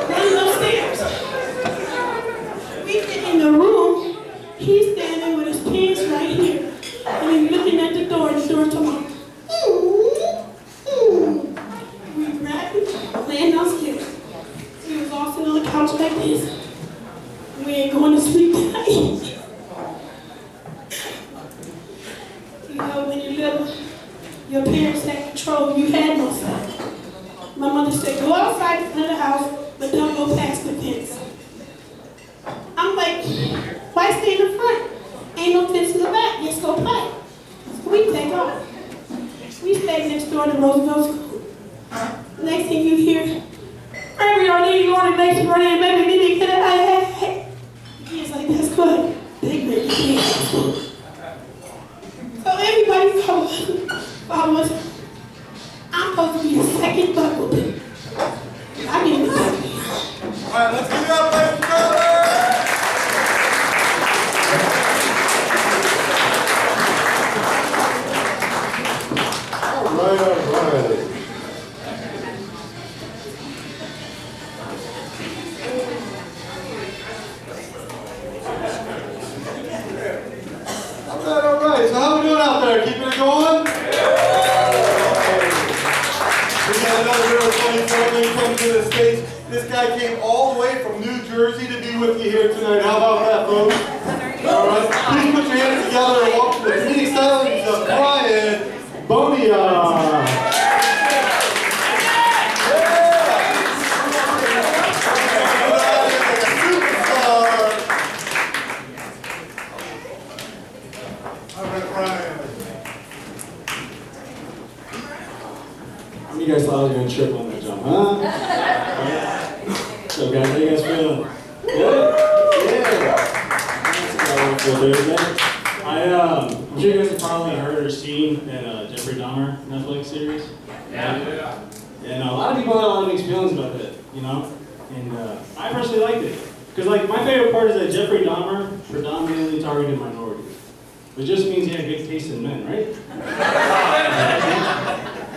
running upstairs. We get in the room, he's standing with his pants right here, and he's looking at the door told him, we grabbed him, laying downstairs. He was all sitting on the couch like this. We ain't going to sleep tonight. You know, when you're little, your parents had control, you had no say. My mother said, go outside in front of the house, but don't go past the fence. I'm like, why stay in the front? Ain't no fence in the back, let's go play. So we take off. We stayed next door to Roosevelt School. Next thing you hear, baby, I need you on the next morning, baby, did you get it? Hey. He's like, that's good. Big man, you can't. So everybody told us, I'm supposed to be the second butt whooping. I didn't know. All right, let's give it up, ladies and gentlemen. All right. All right. So how we doing out there? Keeping it going? We got another 2020 come to the States. This guy came all the way from New Jersey to be with you here tonight. How about that, folks? All right. Please put your hands together and welcome the comedic stylings of Brian Bonia. You guys thought I was going to trip on that jump, huh? So guys, how you guys feeling? Good? Yeah. I'm sure you guys have probably heard or seen that Jeffrey Dahmer Netflix series. Yeah. And a lot of people had a lot of mixed feelings about that, you know? And I personally liked it. Because like my favorite part is that Jeffrey Dahmer predominantly targeted minorities. Which just means he had good taste in men, right?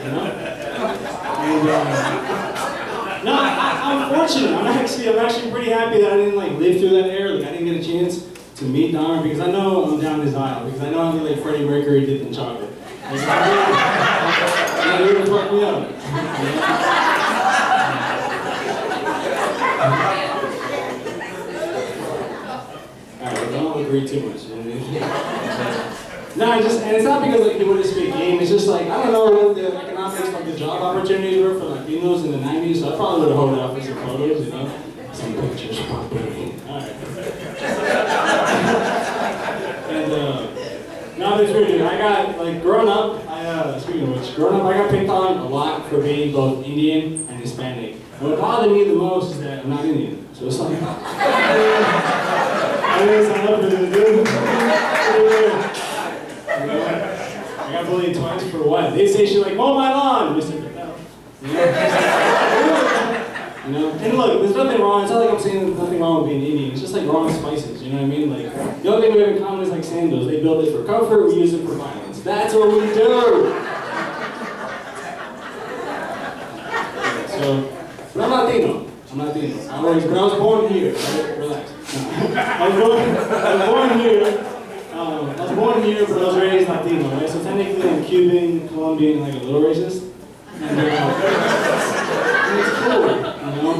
You know? And, no, I'm fortunate. I'm actually pretty happy that I didn't like live through that era. Like I didn't get a chance to meet Dahmer because I know I'm down his aisle. Because I know I'm like Freddie Mercury dipped in chocolate. Like, he would fuck me up. Alright, don't agree too much. You know what I mean? No, and it's not because like he wouldn't speak game. It's just like I don't know what the economics, like the job opportunities were for Latinos in the '90s. So I probably would have held out for some photos, you know, some pictures, probably. All right. And no, but it's weird, dude. I got like growing up. Speaking of which, growing up, I got picked on a lot for being both Indian and Hispanic. And what bothered me the most is that I'm not Indian. So it's like I didn't sign up for this, dude. I got bullied twice for what? They say she like, mow my lawn. We said, no. You know? And look, there's nothing wrong. It's not like I'm saying there's nothing wrong with being Indian. It's just like wrong spices. You know what I mean? Like the only thing we have in common is like sandals. They build it for comfort. We use it for violence. That's what we do. So, but I'm Latino. I'm Latino. But I was born here. Right? Relax. No. I was born here. I was born here, but I was raised Latino, right? So technically I'm Cuban, Colombian, like a little racist. And it's cool, you know?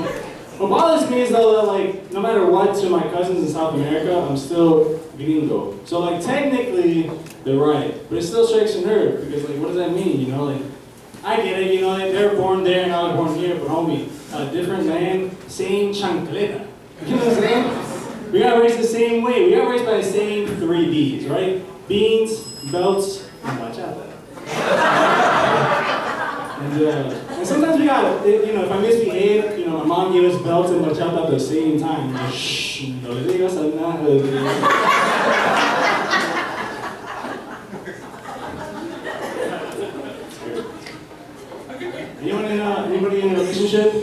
What bothers me is though that like, no matter what to my cousins in South America, I'm still gringo. So like technically, they're right, but it still strikes a nerve, because like, what does that mean, you know? Like, I get it, you know, like, they're born there and I was born here, but homie, different land, same chancleta. You know what I'm saying? We got raised the same way. We got raised by the same 3 B's, right? Beans, belts, and bachata. And sometimes we got, you know, if I misbehave, you know, my mom gave us belts and bachata at the same time. Like, shh, no le digas a nadie. Anybody in a relationship?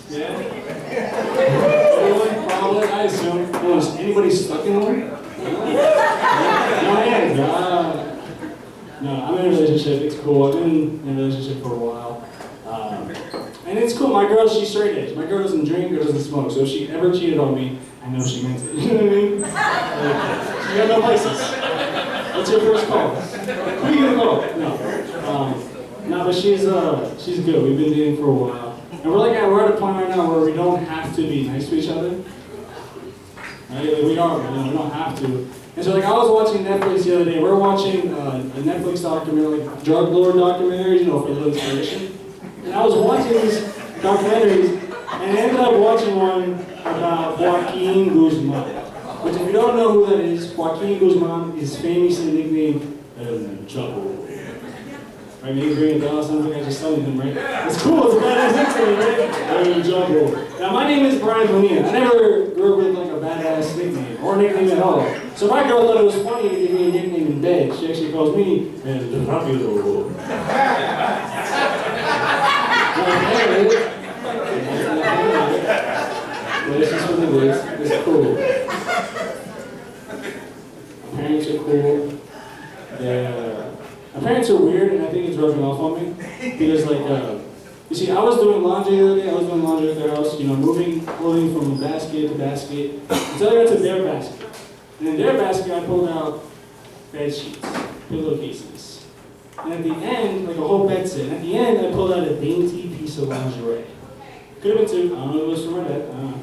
Yeah? Anyone? Probably, I assume. Anybody stuck in one? No, I'm in a relationship. It's cool. I've been in a relationship for a while. And it's cool. My girl, she's straight edge. My girl doesn't drink or doesn't smoke. So if she ever cheated on me, I know she meant it. You know what I mean? Like, she got no license. What's your first call? Who are you gonna call? No, but she's good. We've been dating for a while. And we're at a point right now where we don't have to be nice to each other. Right? Like we are, you know, we don't have to. And so like I was watching Netflix the other day. We're watching a Netflix documentary, like drug lord documentaries, you know, for a little inspiration. And I was watching these documentaries and I ended up watching one about Joaquin Guzman. Which if you don't know who that is, Joaquin Guzman is famously nicknamed El Chapo. Right, maybe bring it down, sounds like I just studied him, right? It's cool, it's a badass nickname, right? El Chapo. Now my name is Brian Bonilla. I never grew up with like a badass nickname, or nickname at all. So my girl thought it was funny to give me a nickname in bed. She actually calls me El Rápido. But it's just what it is. It's cool. My parents are cool. My parents are weird, and I think it's rubbing off on me. Because, like, you see, I was doing laundry the other day. I was doing laundry at their house, you know, moving clothing from basket to basket until I got to their basket. And in their basket, I pulled out bed sheets, pillowcases, And at the end, like a whole bed set, and at the end I pulled out a dainty piece of lingerie. Could have been two, I don't know if it was from my dad, I don't know.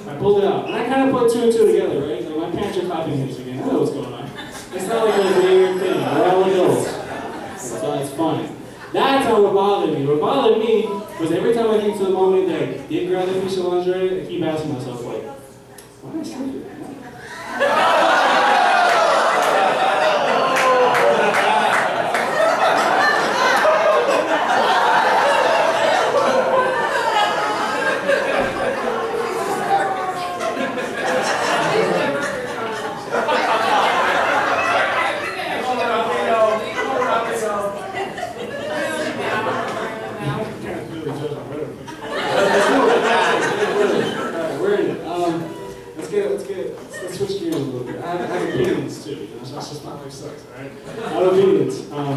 I pulled it out, and I kind of put two and two together, right? Like my parents are clapping hands again, I know what's going on. It's not like a weird thing, we're all adults. So it's fine. That's not what bothered me. What bothered me was every time I think to the moment that I did grab that piece of lingerie, I keep asking myself, like, why did I sleep with that? Let's switch gears a little bit. I have opinions too, you know, so that's just my life sucks, alright? I have opinions.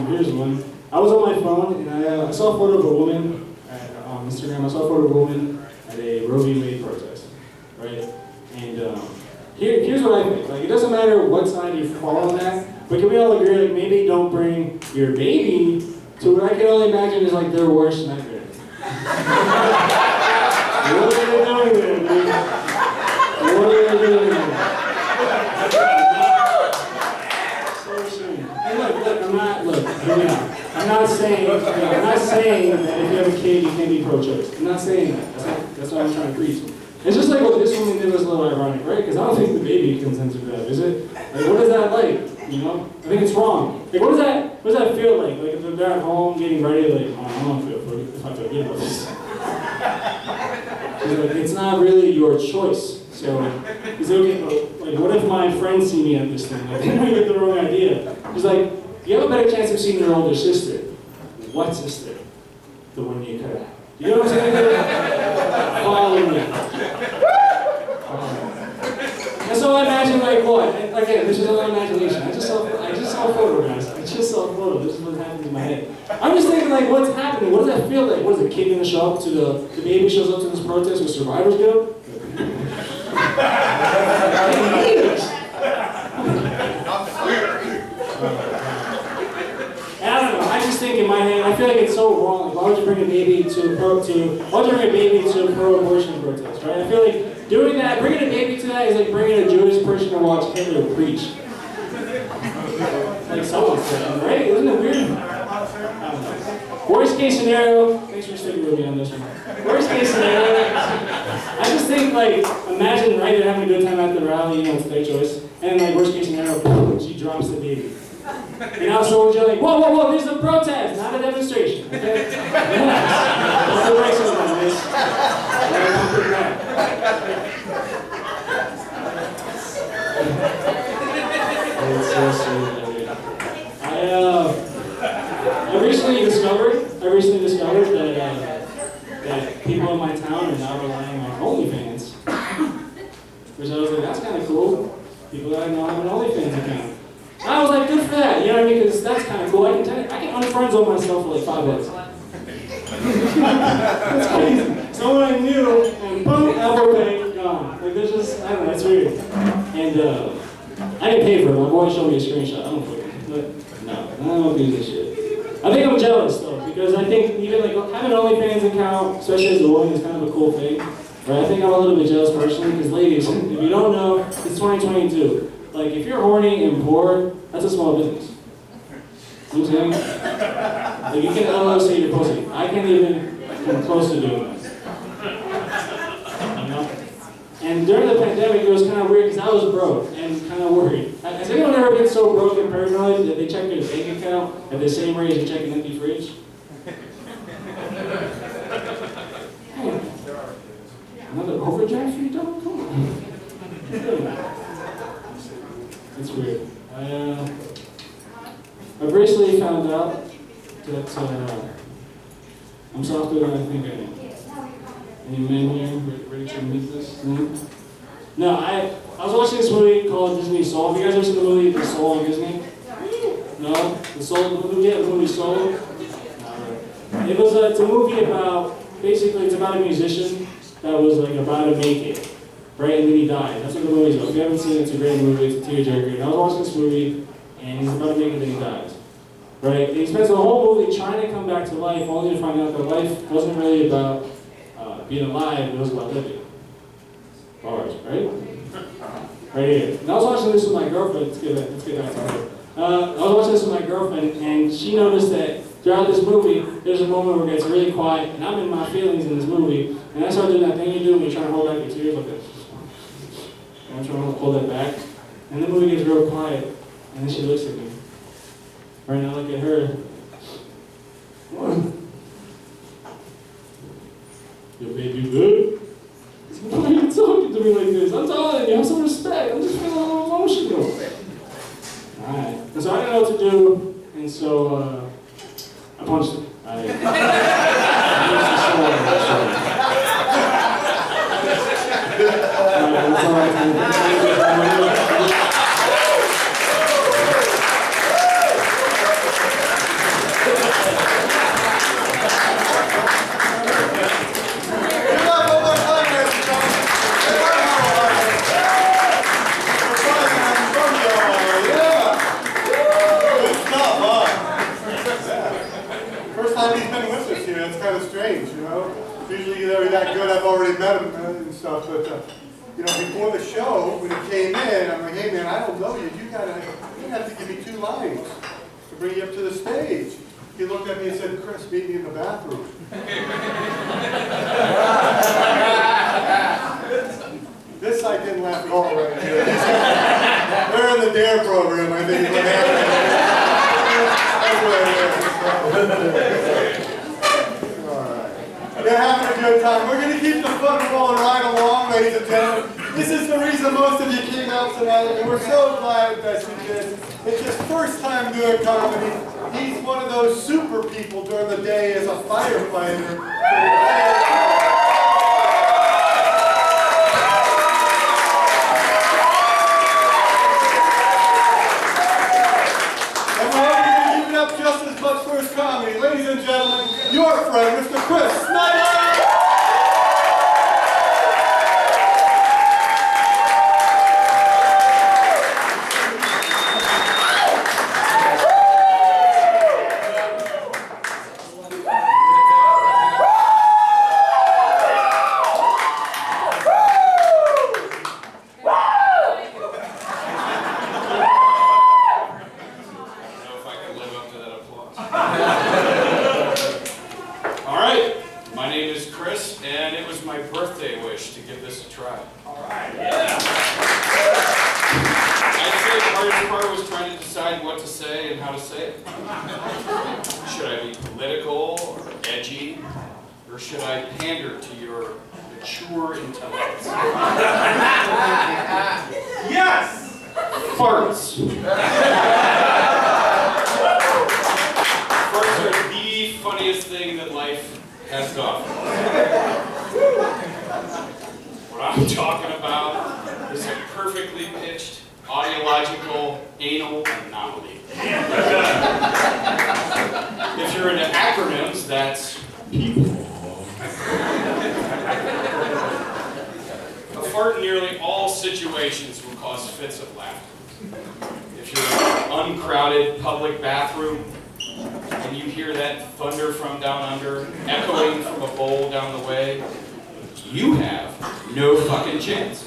Here's one. I was on my phone and I saw a photo of a woman on Instagram. I saw a photo of a woman at a Roe v. Wade protest, right? And here's what I think. Like, it doesn't matter what side you fall on that, but can we all agree, like, maybe don't bring your baby to what I can only imagine is like their worst nightmare. What are they doing there, dude? What are they doing there? I'm not saying that if you have a kid, you can't be pro-choice. I'm not saying that. That's what I'm trying to preach. It's just like what this woman did was a little ironic, right? Because I don't think the baby consents to that, is it? Like, what is that like? You know? I think it's wrong. Like, what does that feel like? Like, if they're at home getting ready, like, oh, I don't feel if I feel good about this. Like, it's not really your choice. So, is it okay? Like, what if my friends see me at this thing? Like, they might get the wrong idea. It's like, you have a better chance of seeing your older sister. What sister? The one you cut out. You know what I'm saying? Follow me. And so I imagine, like, what? And again, this is all imagination. I just saw a photo, guys. I just saw a photo. This is what happened in my head. I'm just thinking, like, what's happening? What does that feel like? What is the kid gonna show up to the baby shows up to this protest with Survivor's Guild? I don't know. I just think in my head, I feel like it's so wrong. Like, why would you bring a baby to a pro-abortion protest, right? I feel like doing that, bringing a baby to that is like bringing a Jewish person to watch Hitler preach. Like someone said, right? Isn't it weird? Worst case scenario, thanks for sticking with me on this one. Worst case scenario, I just think, like, imagine, right, they're having a good time at the rally, you know, it's their choice, and like, worst case scenario, boom, she drops the baby. And now someone's like, whoa, whoa, whoa, this is a protest, not a demonstration, okay? Relax. Let's go break something on this. I recently discovered that people in my town are now relying on OnlyFans. Which I was like, that's kind of cool. People that I know have an OnlyFans account. I was like, good for that, you know what I mean? Because that's kind of cool. I can unfriend myself for like $5. That's crazy. Someone I knew, and boom, Apple Pay, gone. Like, there's just, I don't know, it's weird. And I didn't pay for it. My boy showed me a screenshot. I don't fucking, but no, I don't do this shit. I think I'm jealous though, because I think even like having an OnlyFans account, especially as a woman, is kind of a cool thing. Right? I think I'm a little bit jealous personally, because ladies, if you don't know, it's 2022. Like, if you're horny and bored, that's a small business. You know what I'm saying? Like, you can LLC your pussy. I can't even come close to doing that. You know? And during the pandemic, it was kind of weird, because I was broke and kind of worried. Has anyone ever been so broke and paranoid that they check their bank account at the same rate as you check an empty fridge? Another overdraft for you, dog? Come on. It's weird. I've recently found out that I'm softer than I think I am. Any men here ready to meet this thing? No, I was watching this movie called Disney Soul. Have you guys ever seen the movie The Soul on Disney? No? The movie Soul? It's a movie about, basically it's about a musician that was like about to make it, right? And then he died. That's what the movie's about. If you haven't seen it, it's a great movie. It's a tearjerker. And I was watching this movie, and he's about to make it, and he dies. right? And he spends the whole movie trying to come back to life, only to find out that life wasn't really about being alive, it was about living. Bars, right? Right here. And I was watching this with my girlfriend. Let's get back to her. I was watching this with my girlfriend, and she noticed that throughout this movie, there's a moment where it gets really quiet, and I'm in my feelings in this movie, and I start doing that thing you do when you're trying to hold back your tears like this. And I'm trying to hold that back, and the movie gets real quiet, and then she looks at me. Right now, I look at her. Yo, babe, you good? Why are you talking to me like this? I'm telling you, have some respect. I'm just feeling a little emotional. Alright. And so I didn't know what to do, and so I punched him. I used that good, I've already met him and stuff, but you know, before the show, when he came in, I'm like, hey man, I don't know you, you have to give me 2 lines to bring you up to the stage. He looked at me and said, Chris, meet me in the bathroom. This I didn't laugh at all right here. They're in the DARE program, I think. They're having a good time. We're going to keep the fun rolling right along, ladies and gentlemen. This is the reason most of you came out tonight, and we're so glad that you did. It's his first time doing comedy. He's one of those super people during the day as a firefighter. Just as much for his comedy. Ladies and gentlemen, your friend, Mr. Chris Snyder! Or should I pander to your mature intelligence? Yes! Farts. Farts are the funniest thing that life has to offer. What I'm talking about is a perfectly pitched, audiological, anal anomaly. If you're into acronyms, that's people. A fart in nearly all situations will cause fits of laughter. If you're in an uncrowded public bathroom and you hear that thunder from down under echoing from a bowl down the way, you have no fucking chance.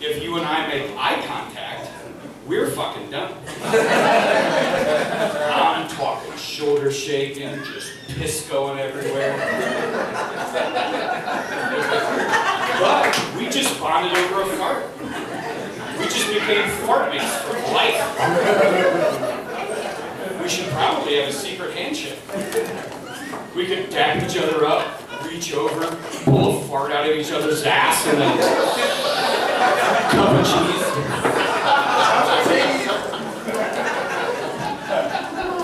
If you and I make eye contact, we're fucking done. I'm talking shoulder shaking, just piss going everywhere. But we just bonded over a fart. We just became fart mates for life. We should probably have a secret handshake. We could dap each other up, reach over, pull a fart out of each other's ass, and then cup of cheese.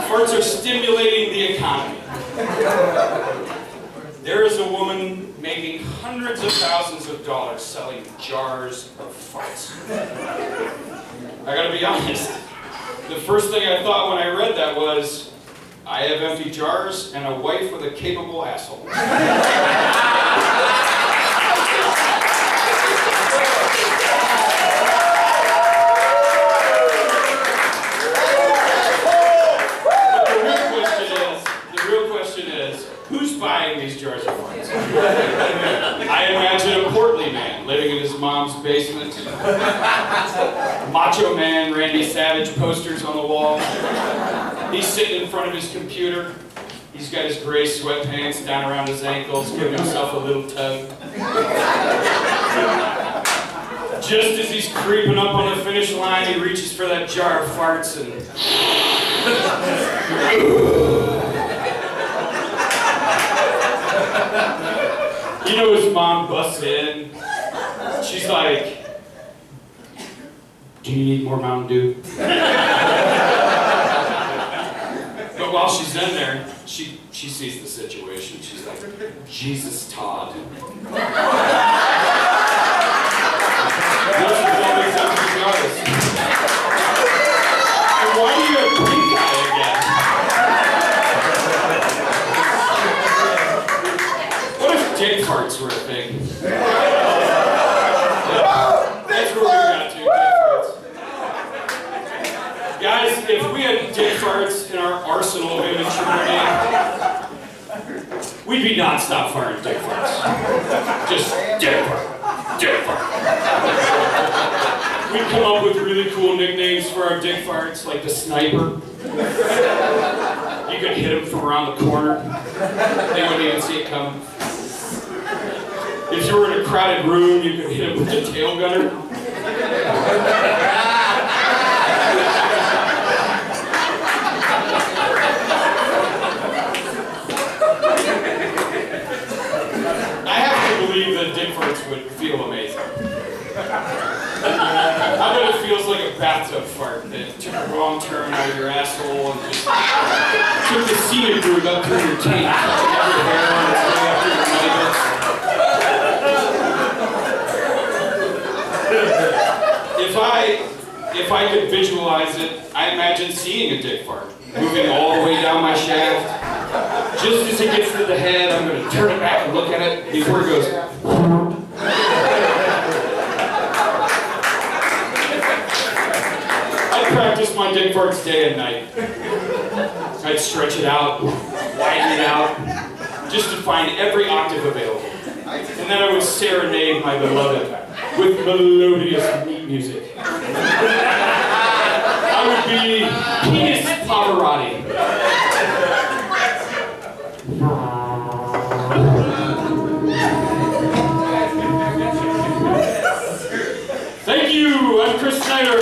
Farts are stimulating the economy. There is a woman making hundreds of thousands of dollars selling jars of farts. I gotta be honest, the first thing I thought when I read that was, I have empty jars and a wife with a capable asshole. these jars of farts. I imagine a portly man living in his mom's basement. Macho Man Randy Savage posters on the wall. He's sitting in front of his computer. He's got his gray sweatpants down around his ankles, giving himself a little tug. Just as he's creeping up on the finish line, he reaches for that jar of farts and... You know, his mom busts in. She's like, "Do you need more Mountain Dew?" But while she's in there, she sees the situation. She's like, "Jesus, Todd. What's with all these empty jars? And why do you have pink eye again? What if dick farts were a thing?" That's where we got to, dick farts. Guys, if we had dick farts in our arsenal of immaturity, we'd be non-stop firing dick farts. Just dick fart, dick fart. We'd come up with really cool nicknames for our dick farts, like the Sniper. You could hit them from around the corner. They wouldn't even see it coming. If you were in a crowded room, you could hit them with the tail gunner. I have to believe that dick farts would feel amazing. I bet it feels like a bathtub fart that took a wrong turn out of your asshole and just took the scenic route up through your taint, touching every hair on its way up through your nuggets. If I could visualize it, I imagine seeing a dick fart moving all the way down my shaft. Just as it gets to the head, I'm going to turn it back and look at it before it goes. I'd practice my dick farts day and night. I'd stretch it out, widen it out, just to find every octave available. And then I would serenade my beloved with melodious meat music. I would be penis Pavarotti. Thank you, I'm Chris Snyder.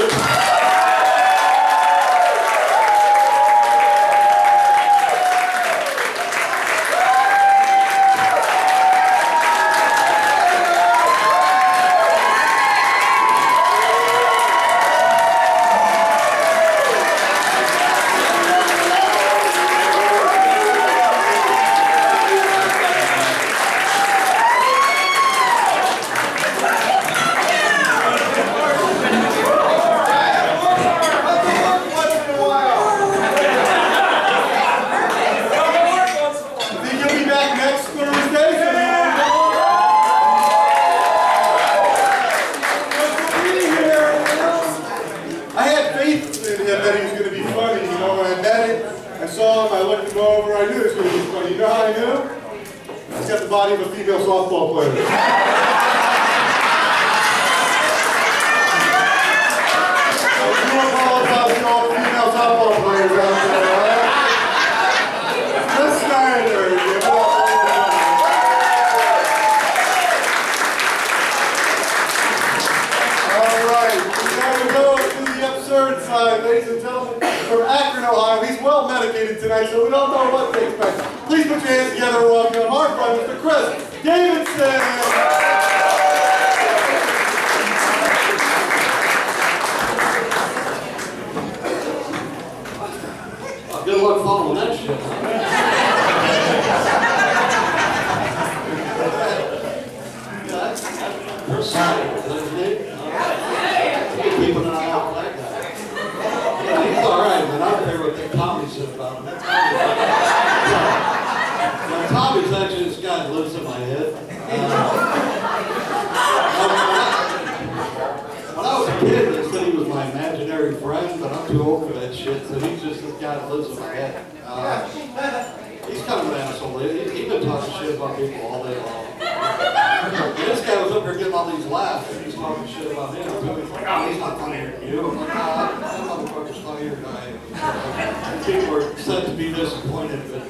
He's kind of an asshole. He's been talking shit about people all day long. And this guy was up there getting all these laughs, and he's talking shit about him. So he's like, oh, he's not funnier than you. I'm like, oh, that motherfucker's funnier than I am. People are said to be disappointed, but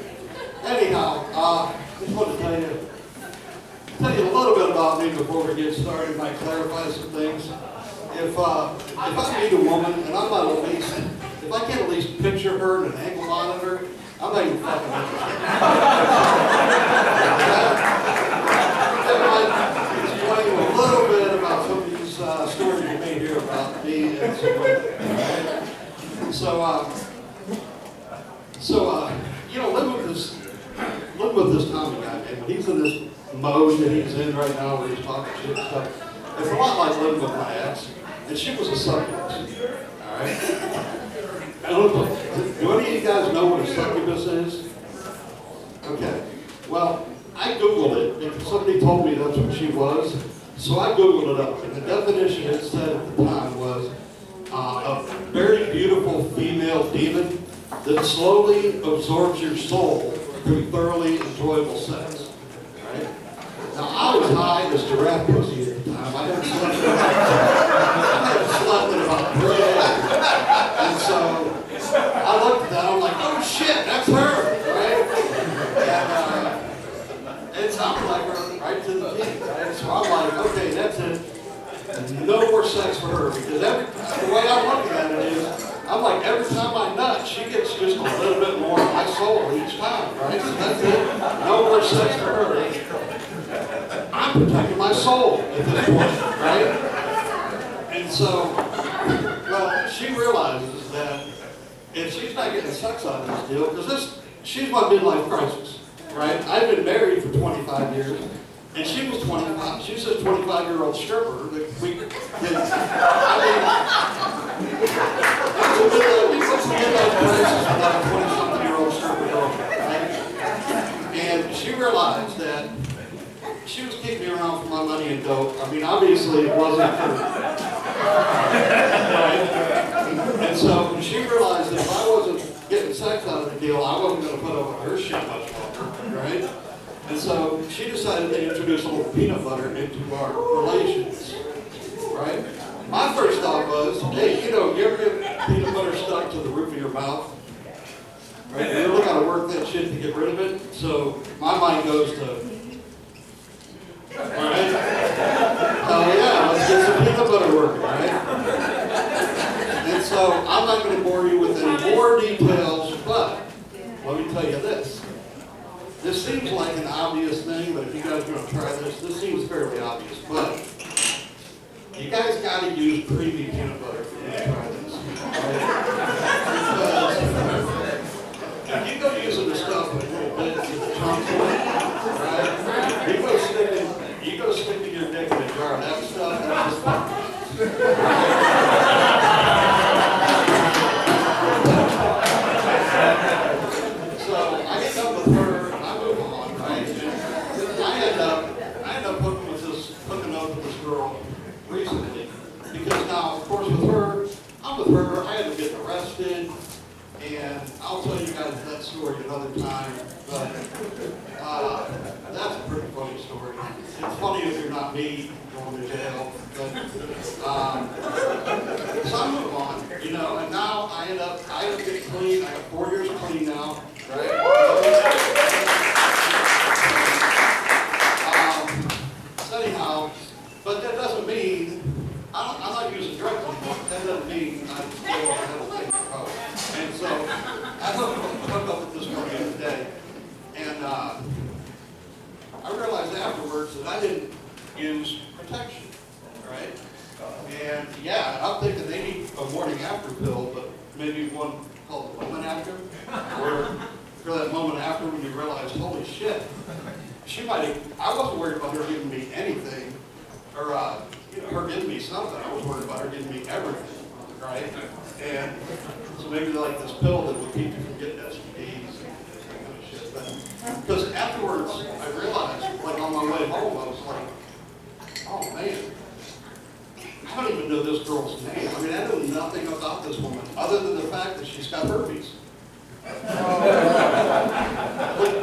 anyhow, I just want to tell you a little bit about me before we get started. Might clarify some things. If I meet a woman and I'm not at least, if I can't at least picture her in an ankle monitor, I'm not even fucking interested. That might explain a little bit about some of these stories you may hear about me and some women. So, you know, living with this Tommy guy, man, when he's in this mode that he's in right now where he's talking shit and stuff, it's a lot like living with my ex, and she was a succubus, all right? I don't know, do any of you guys know what a succubus is? Okay, well, I Googled it, because somebody told me that's what she was, so I Googled it up, and the definition it said at the time was a very beautiful female demon that slowly absorbs your soul through thoroughly enjoyable sex, right? Now, I was high as giraffe pussy at the time. I hadn't slept in about 3 days. And so I looked at that, I'm like, oh shit, that's her, right? And it sounded like her right to the T, right? So I'm like, okay, that's it. No more sex for her, because the way I'm looking at it is, I'm like, every time I nut, she gets just a little bit more of my soul each time, right? So that's it. No more sex for her. I'm protecting my soul at this point, right? And so, well, she realizes that if she's not getting sex out of this deal, because she's my midlife crisis, right? I've been married for 25 years, and she was 25. She was a 25-year-old stripper that we did. What's the midlife crisis without a 20-something-year-old stripper girlfriend, right? And she realized that she was keeping me around for my money and dope. I mean, obviously it wasn't her. Right? And so when she realized that if I wasn't getting sex out of the deal, I wasn't going to put up with her shit much longer, right? And so she decided to introduce a little peanut butter into our relations, right? My first thought was, hey, you know, you ever get peanut butter stuck to the roof of your mouth? Right? You really got to work that shit to get rid of it. So my mind goes to, alright? Oh yeah, let's get some peanut butter working, right? And so I'm not going to bore you with any more details, but let me tell you this. This seems like an obvious thing, but if you guys are going to try this seems fairly obvious, but you guys got to use premium peanut butter if you're going to try this. Right? Because if you go using the stuff with little bits of chunks in it, right? You go sticking your dick in a jar of that stuff, that's just fun. So I get up with her, and I move on, right? And I end up hooking up with this girl recently, because now, of course, I'm with her, I had to get arrested, and I'll tell you guys that story another time, but that's a pretty funny story. It's funny if you're not me going to jail, but so I move on, you know, and now I end up getting clean. I have 4 years clean now, right? So anyhow, but that doesn't mean I'm not using drugs anymore. That doesn't mean I'm still a thing. And so I hooked up with this girl the other day, and I realized afterwards that I didn't use protection, right? And yeah, I'm thinking they need a morning after pill, but maybe one called the moment after, or for that moment after when you realize, holy shit, I wasn't worried about her giving me anything, or her giving me something. I was worried about her giving me everything, right? And so maybe like this pill that would keep you from getting STDs and that kind of shit. But because afterwards, I realized, like on my way home, I was like, oh man, I don't even know this girl's name. I mean, I know nothing about this woman other than the fact that she's got herpes. But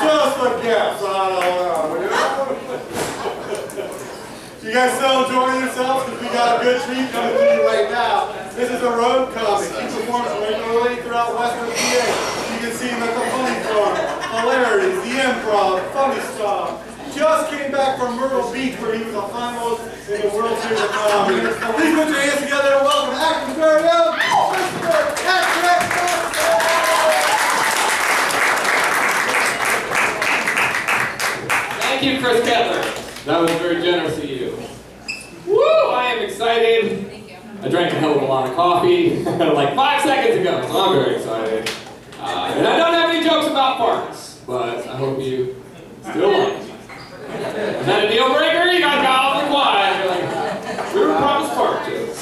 Just a guess, I don't know. You guys still enjoying yourselves? Because we got a good treat coming to you right now. This is a road comic. He performs regularly throughout Western PA. You can see him at the Funny Farm, Hilarities, the Improv, Funny Stuff. Just came back from Myrtle Beach where he was a finalist in the World Series of Comedy. Please put your hands together and welcome acting very well, Mr. Krackpots. Thank you, Chris Kettler. That was very generous of you. Woo! I am excited. Thank you. I drank a hell of a lot of coffee like 5 seconds ago, so I'm very excited. And I don't have any jokes about farts, but I hope you still like it. Is that a deal breaker? You guys got awfully quiet. You're like, we were promised fart jokes.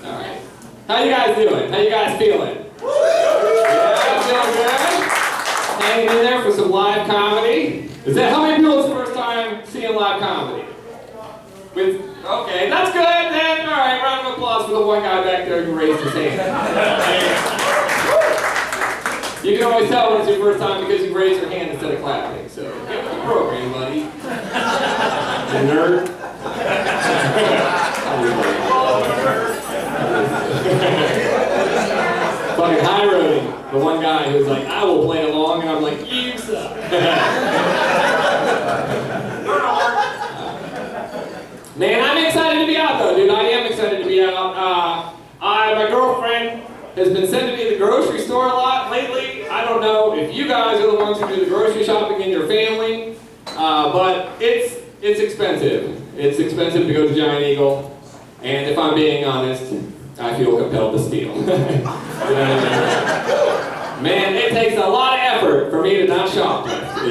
All right. How you guys doing? How you guys feeling? Yeah, feeling good? Hanging in there for some live comedy. Is that how many people it's the first time seeing live comedy? Okay, that's good then. All right, round of applause for the one guy back there who raised his hand. You can always tell when it's your first time because you raise your hand instead of clapping. So get with the program, buddy. You nerd. Fucking high roading. The one guy who's like, I will play along, and I'm like, you suck. Man, I'm excited to be out though, dude. I am excited to be out. My girlfriend has been sending me to the grocery store a lot lately. I don't know if you guys are the ones who do the grocery shopping in your family, but it's expensive. It's expensive to go to Giant Eagle, and if I'm being honest, I feel compelled to steal. You know what I mean? Man, it takes a lot of effort for me to not shoplift.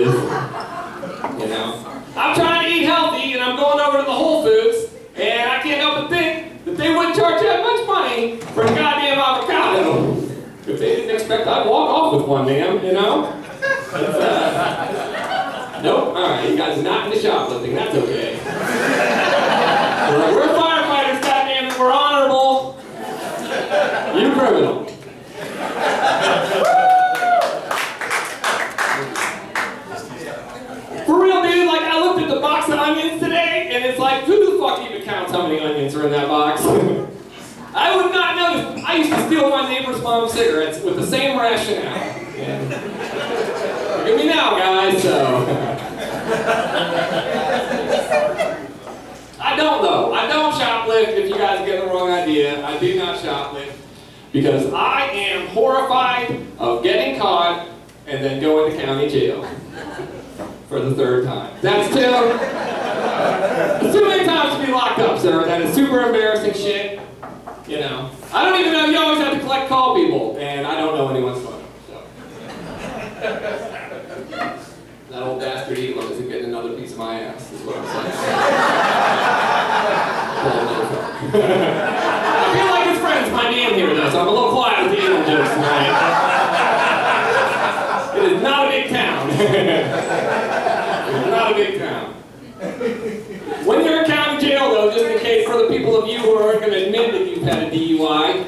You know, I'm trying to eat healthy, and I'm going over to the Whole Foods, and I can't help but think that they wouldn't charge that much money for a goddamn avocado if they didn't expect I'd walk off with one, damn, you know? Nope, alright, you guys are not into shoplifting, that's okay. Like, we're firefighters, goddamn it, we're honorable. You criminal. For real, dude, like, I looked at the box of onions today, and it's like, who the fuck even counts how many onions are in that box? I would not know. I used to steal my neighbor's mom's cigarettes with the same rationale. And look at me now, guys, so. I don't, though. I don't shoplift, if you guys get the wrong idea. I do not shoplift, because I am horrified of getting caught and then going to county jail. For the third time. That's too many times to be locked up, sir. That is super embarrassing shit. You know. I don't even know, you always have to call people, and I don't know anyone's phone. So. That old bastard Elon isn't getting another piece of my ass, is what I'm saying. I feel like his friends might be in here though, so I'm a little quiet with the Elon jokes tonight. It is not a big town. Not a big town. When you're in county jail, though, just in case for the people of you who aren't going to admit that you've had a DUI,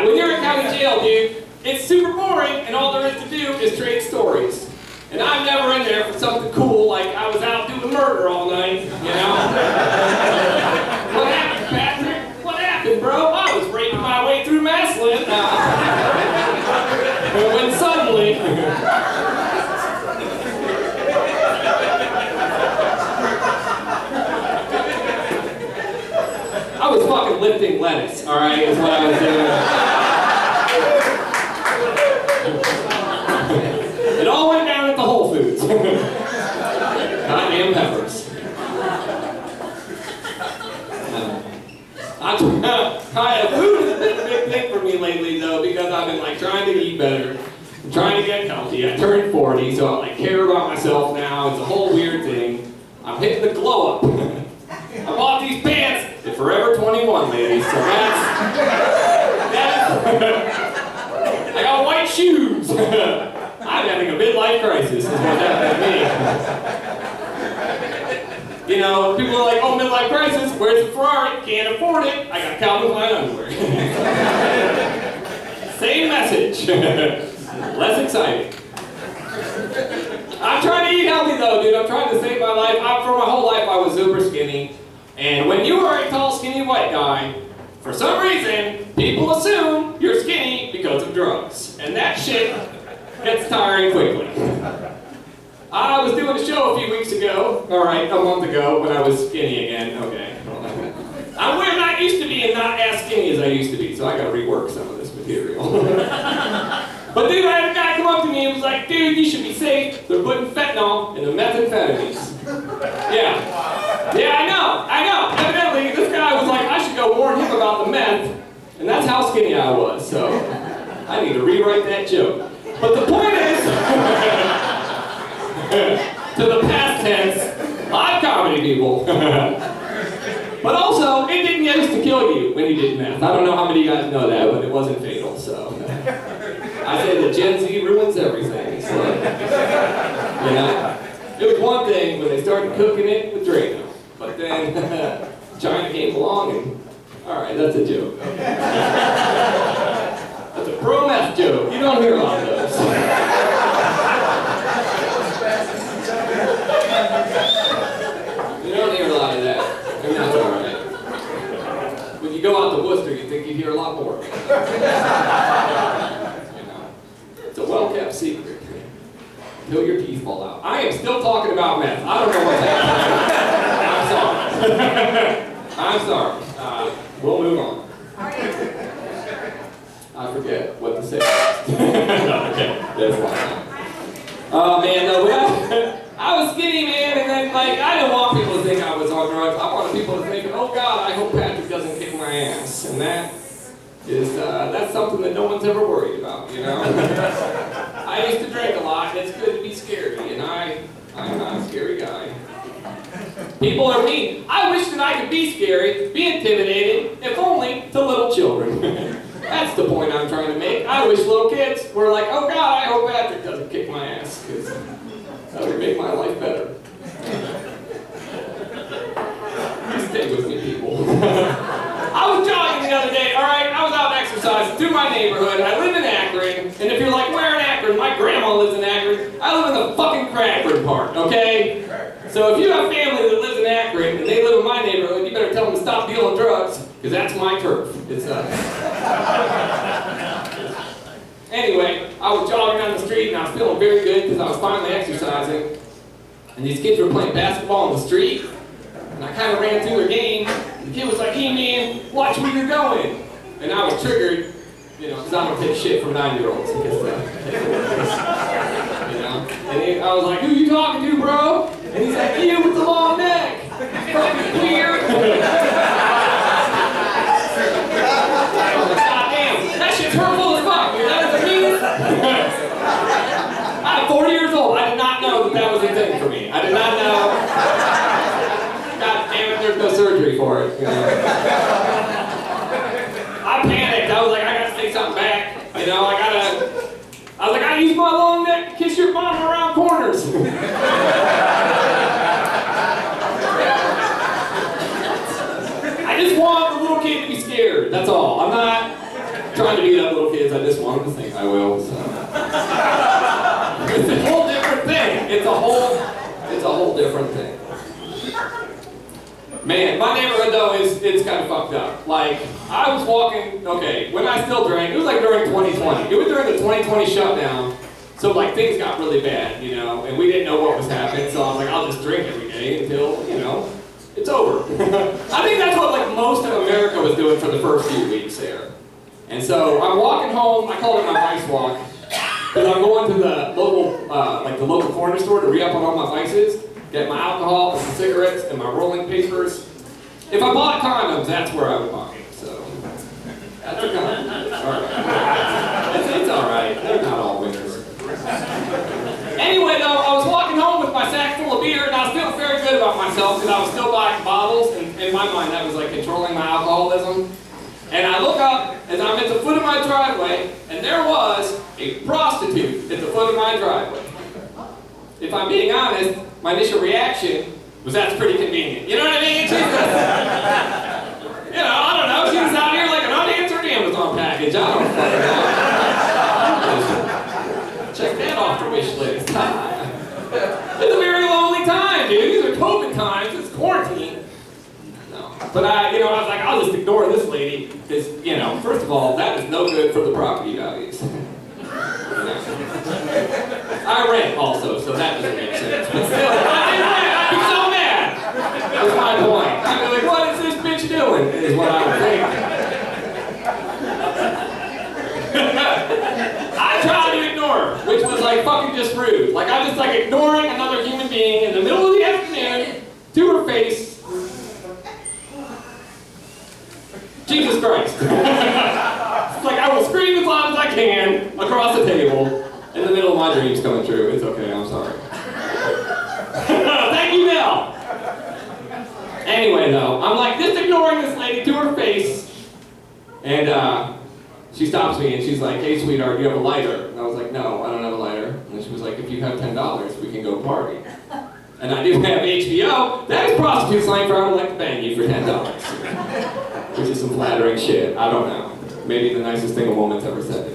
when you're in county jail, dude, it's super boring, and all there is to do is trade stories. And I'm never in there for something cool, like I was out doing murder all night, you know? What happened, Patrick? What happened, bro? I was raping my way through Maslin. When suddenly... I was fucking lifting lettuce, alright, is what I was doing. It all went down at the Whole Foods. Goddamn peppers. Food has been a big thing for me lately, though, because I've been like trying to eat better. I'm trying to get healthy. I turned 40, so I like care about myself now. It's a whole weird thing. I'm hitting the glow up. I bought these pants at Forever 21, ladies, so that's I got white shoes. I'm having a midlife crisis, is what that means. You know, people are like, oh, midlife crisis, where's the Ferrari? Can't afford it. I got Calvin Klein underwear. Same message. Less exciting. dude, I'm trying to save my life. For my whole life, I was super skinny. And when you are a tall, skinny white guy, for some reason, people assume you're skinny because of drugs. And that shit gets tiring quickly. I was doing a show a few weeks ago, a month ago, when I was skinny again. Okay. I'm where I used to be and not as skinny as I used to be, so I gotta rework some of this material. But dude, I had a guy come up to me and was like, dude, you should be safe. They're putting fentanyl in the methamphetamines. Yeah. Yeah, I know. Evidently, this guy was like, I should go warn him about the meth. And that's how skinny I was, so I need to rewrite that joke. But the point is, to the past tense, live comedy, people. But also, it didn't used to kill you when you did meth. I don't know how many of you guys know that, but it wasn't fatal, so. I say that Gen Z ruins everything. So, you know, it was one thing when they started cooking it with Drano, but then China came along and, all right, that's a joke. That's a pro-meth joke. You don't hear a lot of those. You don't hear a lot of that, and that's all right. When you go out to Worcester, you think you'd hear a lot more. It's a well-kept secret. Until your teeth fall out. I am still talking about meth. I don't know what's happening. I'm sorry. We'll move on. I forget what to say. Okay, that's fine. Oh man, no, I was skinny, man, and then like I didn't want people to think I was on drugs. I wanted people to think, oh God, I hope Patrick doesn't kick my ass, and that's something that no one's ever worried about, you know? I used to drink a lot, and it's good to be scary, and I'm not a scary guy. People are mean. I wish that I could be scary, be intimidating, if only to little children. That's the point I'm trying to make. I wish little kids were like, oh God, I hope Patrick doesn't kick my ass, because that would make my life better. Stay with me, people. I was jogging the other day, all right? I was out exercising through my neighborhood. I live in Akron, and if you're like, where in Akron? My grandma lives in Akron. I live in the fucking Krackpots part, okay? So if you have family that lives in Akron, and they live in my neighborhood, you better tell them to stop dealing drugs, because that's my turf. Anyway, I was jogging down the street, and I was feeling very good, because I was finally exercising. And these kids were playing basketball on the street, and I kind of ran through their game. The kid was like, hey man, watch where you're going. And I was triggered, you know, because I don't take shit from 9-year-olds. You know? And I was like, who you talking to, bro? And he's like, you with the long neck. Fucking weird. God damn, that shit's hurtful as fuck. That is the meanest. I'm 40 years old. I did not know that was a thing for me. I did not know. God damn it, there's no surgery for it. You know? I panicked. I was like, I gotta say something back. You know, I was like, I use my long neck to kiss your mom around corners. I just want the little kid to be scared. That's all. I'm not trying to beat up little kids. I just want them to think I will. So. It's a whole different thing. It's a whole different thing. Man, my neighborhood though it's kind of fucked up. Like, I was walking, okay, when I still drank, it was like during 2020. It was during the 2020 shutdown, so like things got really bad, you know, and we didn't know what was happening, so I was like, I'll just drink every day until, you know, it's over. I think that's what like most of America was doing for the first few weeks there. And so I'm walking home, I call it my vice walk, because I'm going to the local corner store to re-up on all my vices. Get my alcohol, and some cigarettes, and my rolling papers. If I bought condoms, that's where I would buy them. So, that's a condom. All right. It's all right. They're not all winners. Anyway, though, I was walking home with my sack full of beer, and I was feeling very good about myself because I was still buying bottles, and in my mind, that was like controlling my alcoholism. And I look up as I'm at the foot of my driveway, and there was a prostitute at the foot of my driveway. If I'm being honest, my initial reaction was that's pretty convenient. You know what I mean? She's just, you know, I don't know. She was out here like an unanswered Amazon package. I don't fucking know. Check that off the wish list. It's a very lonely But I was like, I'll just ignore this lady, because, first of all, that is no good for the property values. I rent also, so that doesn't make sense. But still, I didn't rent, I'd be so mad. That's my point. I'd be like, what is this bitch doing? Is what I would think. I tried to ignore her, which was like fucking just rude. Like I'm just like ignoring another human being in the middle of the afternoon to her face. Jesus Christ. It's like I will scream as loud as I can across the table in the middle of my dreams coming true. It's okay, I'm sorry. Thank you, Mel. Anyway, though, I'm like just ignoring this lady to her face, and she stops me and she's like, hey, sweetheart, do you have a lighter? And I was like, no, I don't have a lighter. And she was like, if you have $10, we can go party. And I do have HBO. That is prostitute slang for I would like to bang you for $10. Which is some flattering shit. I don't know. Maybe the nicest thing a woman's ever said.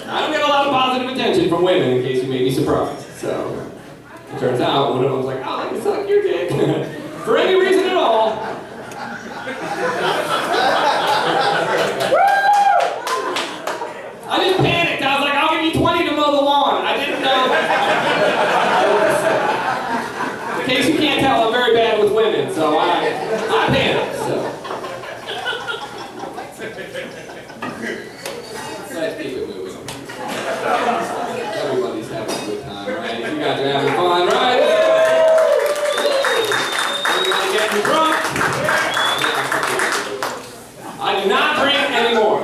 I don't get a lot of positive attention from women, in case you may be surprised. So, it turns out one of them was like, oh, I can suck your dick. For any reason at all. I just panicked. I was like, I'll give you 20 to mow the lawn. I didn't know. In case you can't tell, I'm very bad with women, so I panicked. So. Let's keep it moving. Everybody's having a good time, right? You guys are having fun, right? Everybody getting drunk? I do not drink anymore.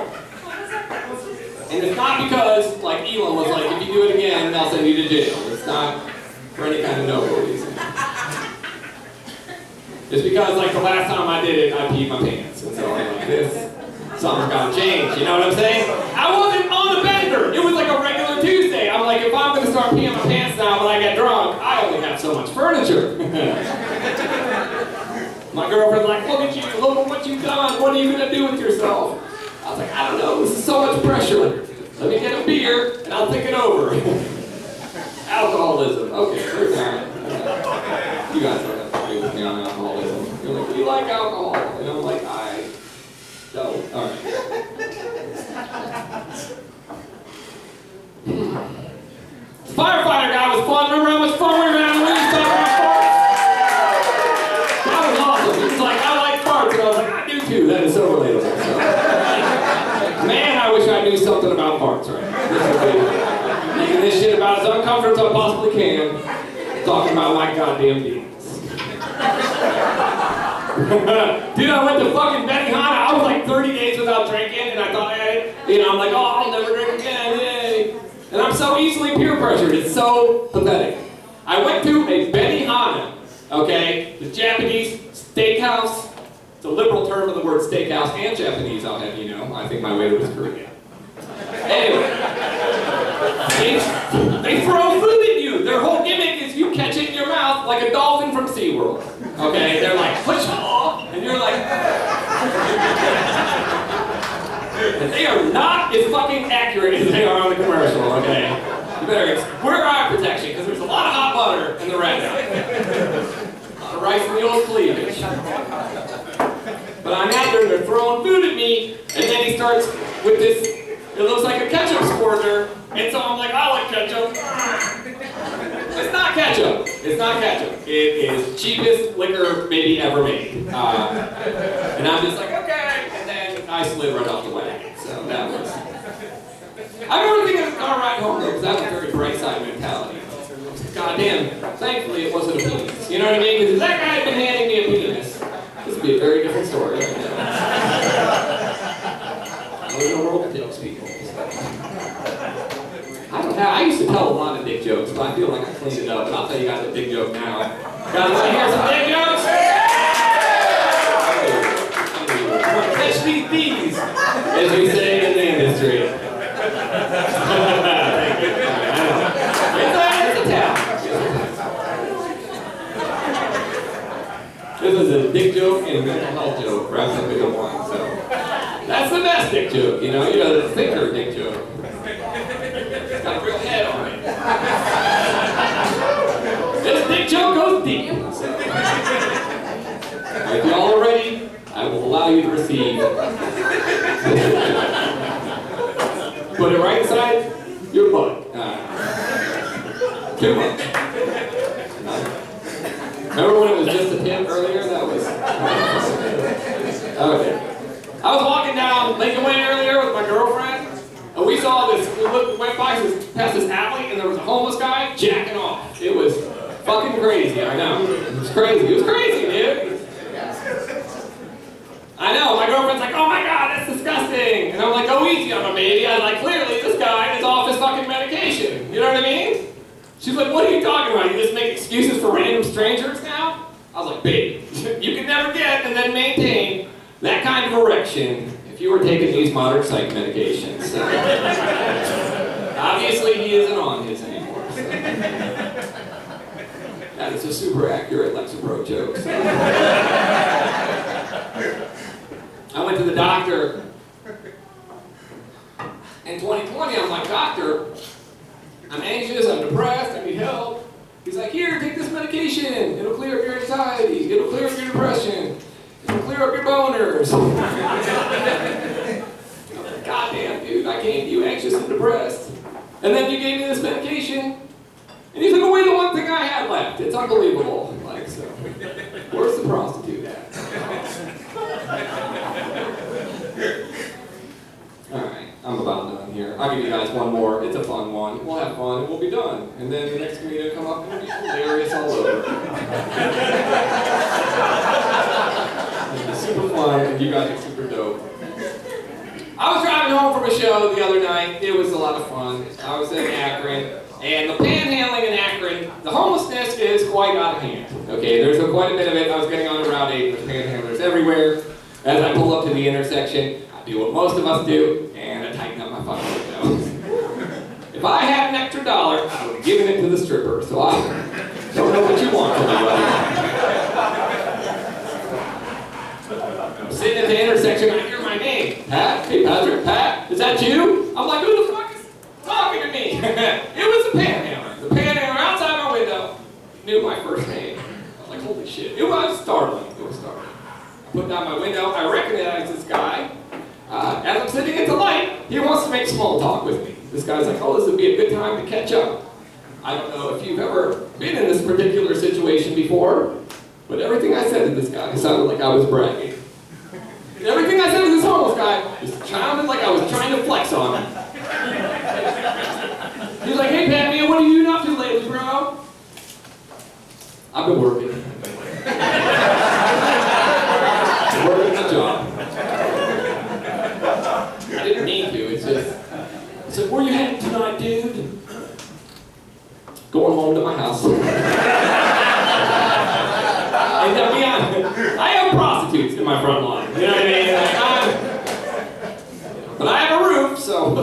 And it's not because, like Elon was like, if you do it again, I'll send you to jail. It's not for any kind of noble reason. It's because, like, the last time I did it, I peed my pants. And so I'm like, something's gotta change, you know what I'm saying? I wasn't on the bender. It was like a regular Tuesday. I'm like, if I'm gonna start peeing my pants now when I get drunk, I only have so much furniture. My girlfriend's like, look at you, look at what you've done. What are you gonna do with yourself? I was like, I don't know, this is so much pressure. Let me get a beer, and I'll think it over. Alcoholism. Okay, third time. You guys don't have to agree with me on alcoholism. You're like, we like alcohol. And I'm like, I don't. All right. Firefighter guy was fun. Remember how much fun we were having when he was talking about farts? That was awesome. He was like, I like farts. And I was like, I do too. That is so relatable. So. Man, I wish I knew something about farts right now. Making this shit about as uncomfortable as I possibly can. Talking about my goddamn demons. Dude, I went to fucking Benihana. I was like 30 days without drinking, and I thought I had it. I'm like, oh, I'll never drink again, yay. And I'm so easily peer pressured. It's so pathetic. I went to a Benihana, okay? The Japanese steakhouse. It's a liberal term of the word steakhouse and Japanese, I'll have you know. I think my waiter was Korean. Anyway, they throw food at you. Their whole gimmick is you catch it in your mouth like a dolphin from SeaWorld. Okay, they're like, push off, and you're like, and they are not as fucking accurate as they are on the commercial, okay? You better wear eye protection, because there's a lot of hot butter in the red eye. A lot of rice in the old cleavage. But I'm out there and they're throwing food at me, and then he starts with this, it looks like a ketchup squirter, and so I'm like, I like ketchup. It's not ketchup. It's not ketchup. It is cheapest liquor maybe ever made. And I'm just like, okay, and then I slid right off the wagon. So that was, I remember thinking of a car ride home though, because I have a very bright side mentality. God damn, thankfully it wasn't a penis. You know what I mean? Because if that guy had been handing me a penis, this would be a very different story right now. I live in a world that takes people. I don't know, I used to tell a lot of dick jokes, but I feel like I cleaned it up, and I'll tell you guys a dick joke now. Guys, want to hear some dick jokes? Catch these bees, as we say in the industry. Thank you. It's a town. This is a dick joke and a mental health joke wrapped up into one, so. That's the best dick joke, you know, the thinker dick joke. It's got a real head on it. This dick joke goes deep. So. If y'all are ready, I will allow you to receive. Put it right inside your butt. Too much. Remember when it was just a tip earlier? That was... Okay. I was walking down Lincoln Way earlier with my girlfriend, and we saw this, went past this alley, and there was a homeless guy jacking off. It was fucking crazy, I know. It was crazy. It was crazy, dude. I know, my girlfriend's like, oh my god, that's disgusting. And I'm like, go easy on him, baby. I was like, clearly this guy is off his fucking medication. You know what I mean? She's like, what are you talking about? You just make excuses for random strangers now? I was like, babe, you can never get and then maintain that kind of erection if you were taking these modern psych medications. Obviously, he isn't on his anymore. So. That is a super accurate Lexapro joke. So. I went to the doctor in 2020. I'm like, doctor, I'm anxious, I'm depressed, I need help. He's like, here, take this medication. It'll clear up your anxiety. It'll clear up your depression. It'll clear up your boners. I'm like, God damn, dude, I can't be anxious and depressed. And then you gave me this medication. And he's like, oh, wait, the one thing I had left. It's unbelievable. Like, so, where's the prostitute at? Alright, I'm about done here. I'll give you guys one more. It's a fun one. We'll have fun and we'll be done. And then the next comedian will come up and it'll be hilarious all over. It'll be super fun and you guys are super dope. I was driving home from a show the other night. It was a lot of fun. I was in Akron. And the panhandling in Akron, the homelessness is quite out of hand. Okay, there's quite a bit of it. I was getting on Route 8, there's panhandlers everywhere. As I pull up to the intersection, I do what most of us do, and I tighten up my fucking window. If I had an extra dollar, I would have given it to the stripper, so I don't know what you want from me, buddy. I'm sitting at the intersection, I hear my name. Pat? Hey, Patrick, Pat? Is that you? I'm like, who the fuck is talking to me? It was the panhandler. The panhandler outside my window knew my first name. I was like, holy shit. It was startling. It was startling. I put down my window. I recognize this guy. As I'm sitting at the light, he wants to make small talk with me. This guy's like, oh, this would be a good time to catch up. I don't know if you've ever been in this particular situation before, but everything I said to this guy sounded like I was bragging. And everything I said to this homeless guy sounded like I was trying to flex on him. He's like, hey, Pat, man, what have you been up to lately, bro? I've been working. Working a job. I didn't mean to, it's just... I said, where you heading tonight, dude? Going home to my house. And to be honest, I have prostitutes in my front lawn. You know what I mean? But I have a roof, so...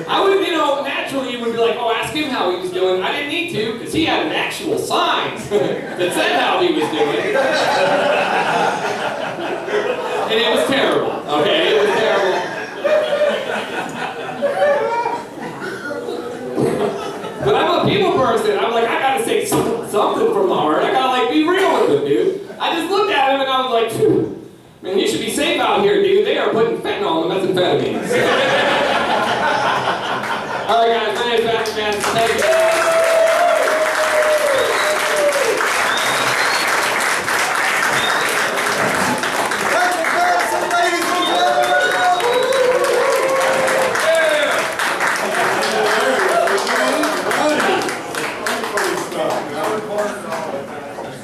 I would, naturally you would be like, oh, ask him how he was doing. I didn't need to, because he had an actual sign that said how he was doing. And it was terrible, okay? It was terrible. But I'm a people person. I'm like, I gotta say something from the heart. I gotta, be real with him, dude. I just looked at him and I was like, phew. Man, you should be safe out here, dude. They are putting fentanyl in the methamphetamines. All right, guys, my name is Patrick, man. Thank you.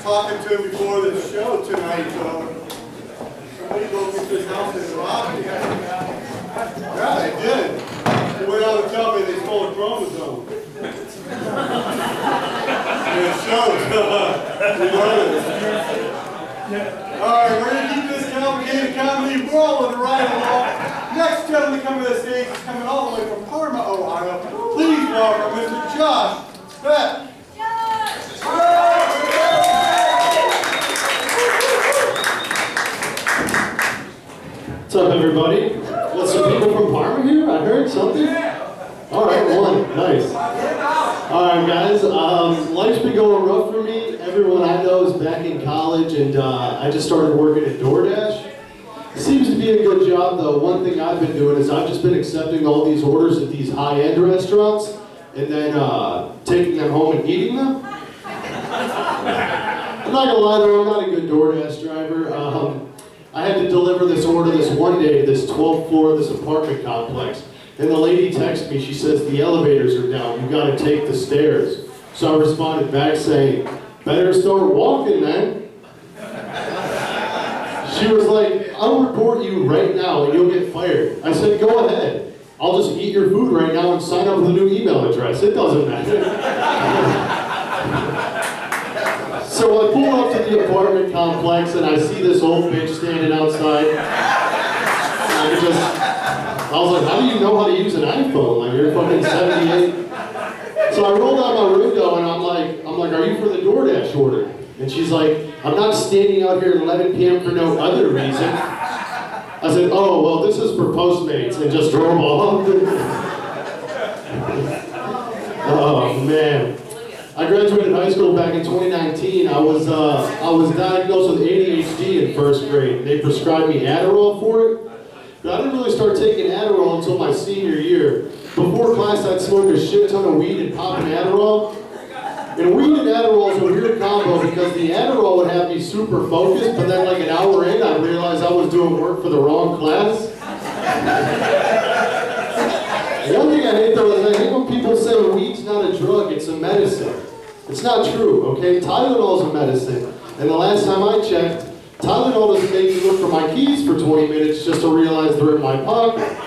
Talking to him before the show tonight, somebody broke into his house and robbed him. Yeah, they did. They went out and told me they stole a chromosome. And it shows. Alright, we're going to keep this complicated comedy rolling right along. Next gentleman coming to the stage is coming all the way from Parma, Ohio. Please welcome Mr. Josh Beck. What's up, everybody? Got some people from Parma here? I heard something. All right, one. Nice. Alright guys, life's been going rough for me. Everyone I know is back in college and I just started working at DoorDash. Seems to be a good job though. One thing I've been doing is I've just been accepting all these orders at these high-end restaurants and then taking them home and eating them. I'm not gonna lie though, I'm not a good DoorDash driver. I had to deliver this order this one day to this 12th floor of this apartment complex. And the lady texted me, she says, the elevators are down, you gotta take the stairs. So I responded back saying, better start walking, man. She was like, I'll report you right now and you'll get fired. I said, go ahead. I'll just eat your food right now and sign up with a new email address. It doesn't matter. So I pull up to the apartment complex and I see this old bitch standing outside. I was like, how do you know how to use an iPhone? Like, you're fucking 78. So I rolled out my window and I'm like, are you for the DoorDash order? And she's like, I'm not standing out here at 11 p.m. for no other reason. I said, oh, well, this is for Postmates, and just drove off. Oh, man. I graduated high school back in 2019. I was diagnosed with ADHD in first grade. They prescribed me Adderall for it. But I didn't really start taking Adderall until my senior year. Before class, I'd smoke a shit ton of weed and pop an Adderall. And weed and Adderall is a weird combo because the Adderall would have me super focused, but then like an hour in, I realized I was doing work for the wrong class. One thing I hate though is I hate when people say weed's not a drug, it's a medicine. It's not true, okay? Tylenol's a medicine. And the last time I checked, Tylenol doesn't make me look for my keys for 20 minutes just to realize they're in my pocket.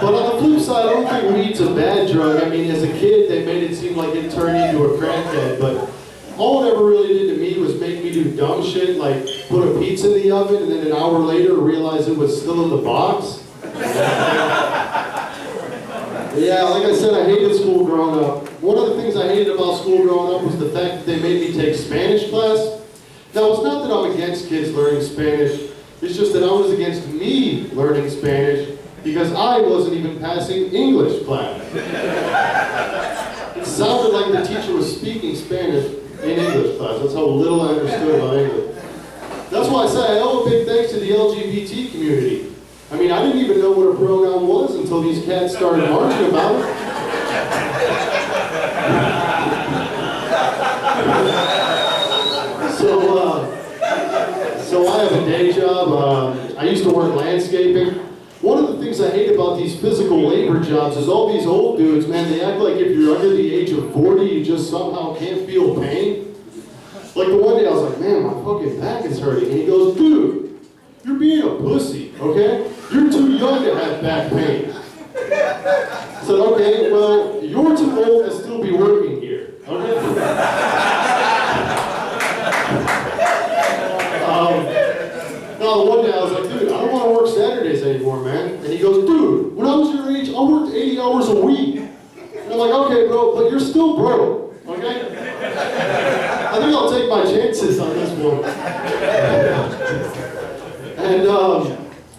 But on the flip side, I don't think weed's a bad drug. I mean, as a kid, they made it seem like it turned into a crackhead, but all it ever really did to me was make me do dumb shit, like put a pizza in the oven and then an hour later realize it was still in the box. Yeah, like I said, I hated school growing up. One of the things I hated about school growing up was the fact that they made me take Spanish class. Now, it's not that I'm against kids learning Spanish, it's just that I was against me learning Spanish because I wasn't even passing English class. It sounded like the teacher was speaking Spanish in English class. That's how little I understood about English. That's why I say I owe a big thanks to the LGBT community. I mean, I didn't even know what a pronoun was until these cats started marching about it. So I have a day job. I used to work landscaping. One of the things I hate about these physical labor jobs is all these old dudes, man, they act like if you're under the age of 40, you just somehow can't feel pain. Like the one day I was like, man, my fucking back is hurting. And he goes, dude, you're being a pussy, okay? You're too young to have back pain. I said, okay, well, you're too old to still be working here, okay? No, one day I was like, dude, I don't want to work Saturdays anymore, man. And he goes, dude, when I was your age, I worked 80 hours a week. And I'm like, okay, bro, but you're still broke, okay? I think I'll take my chances on this one. And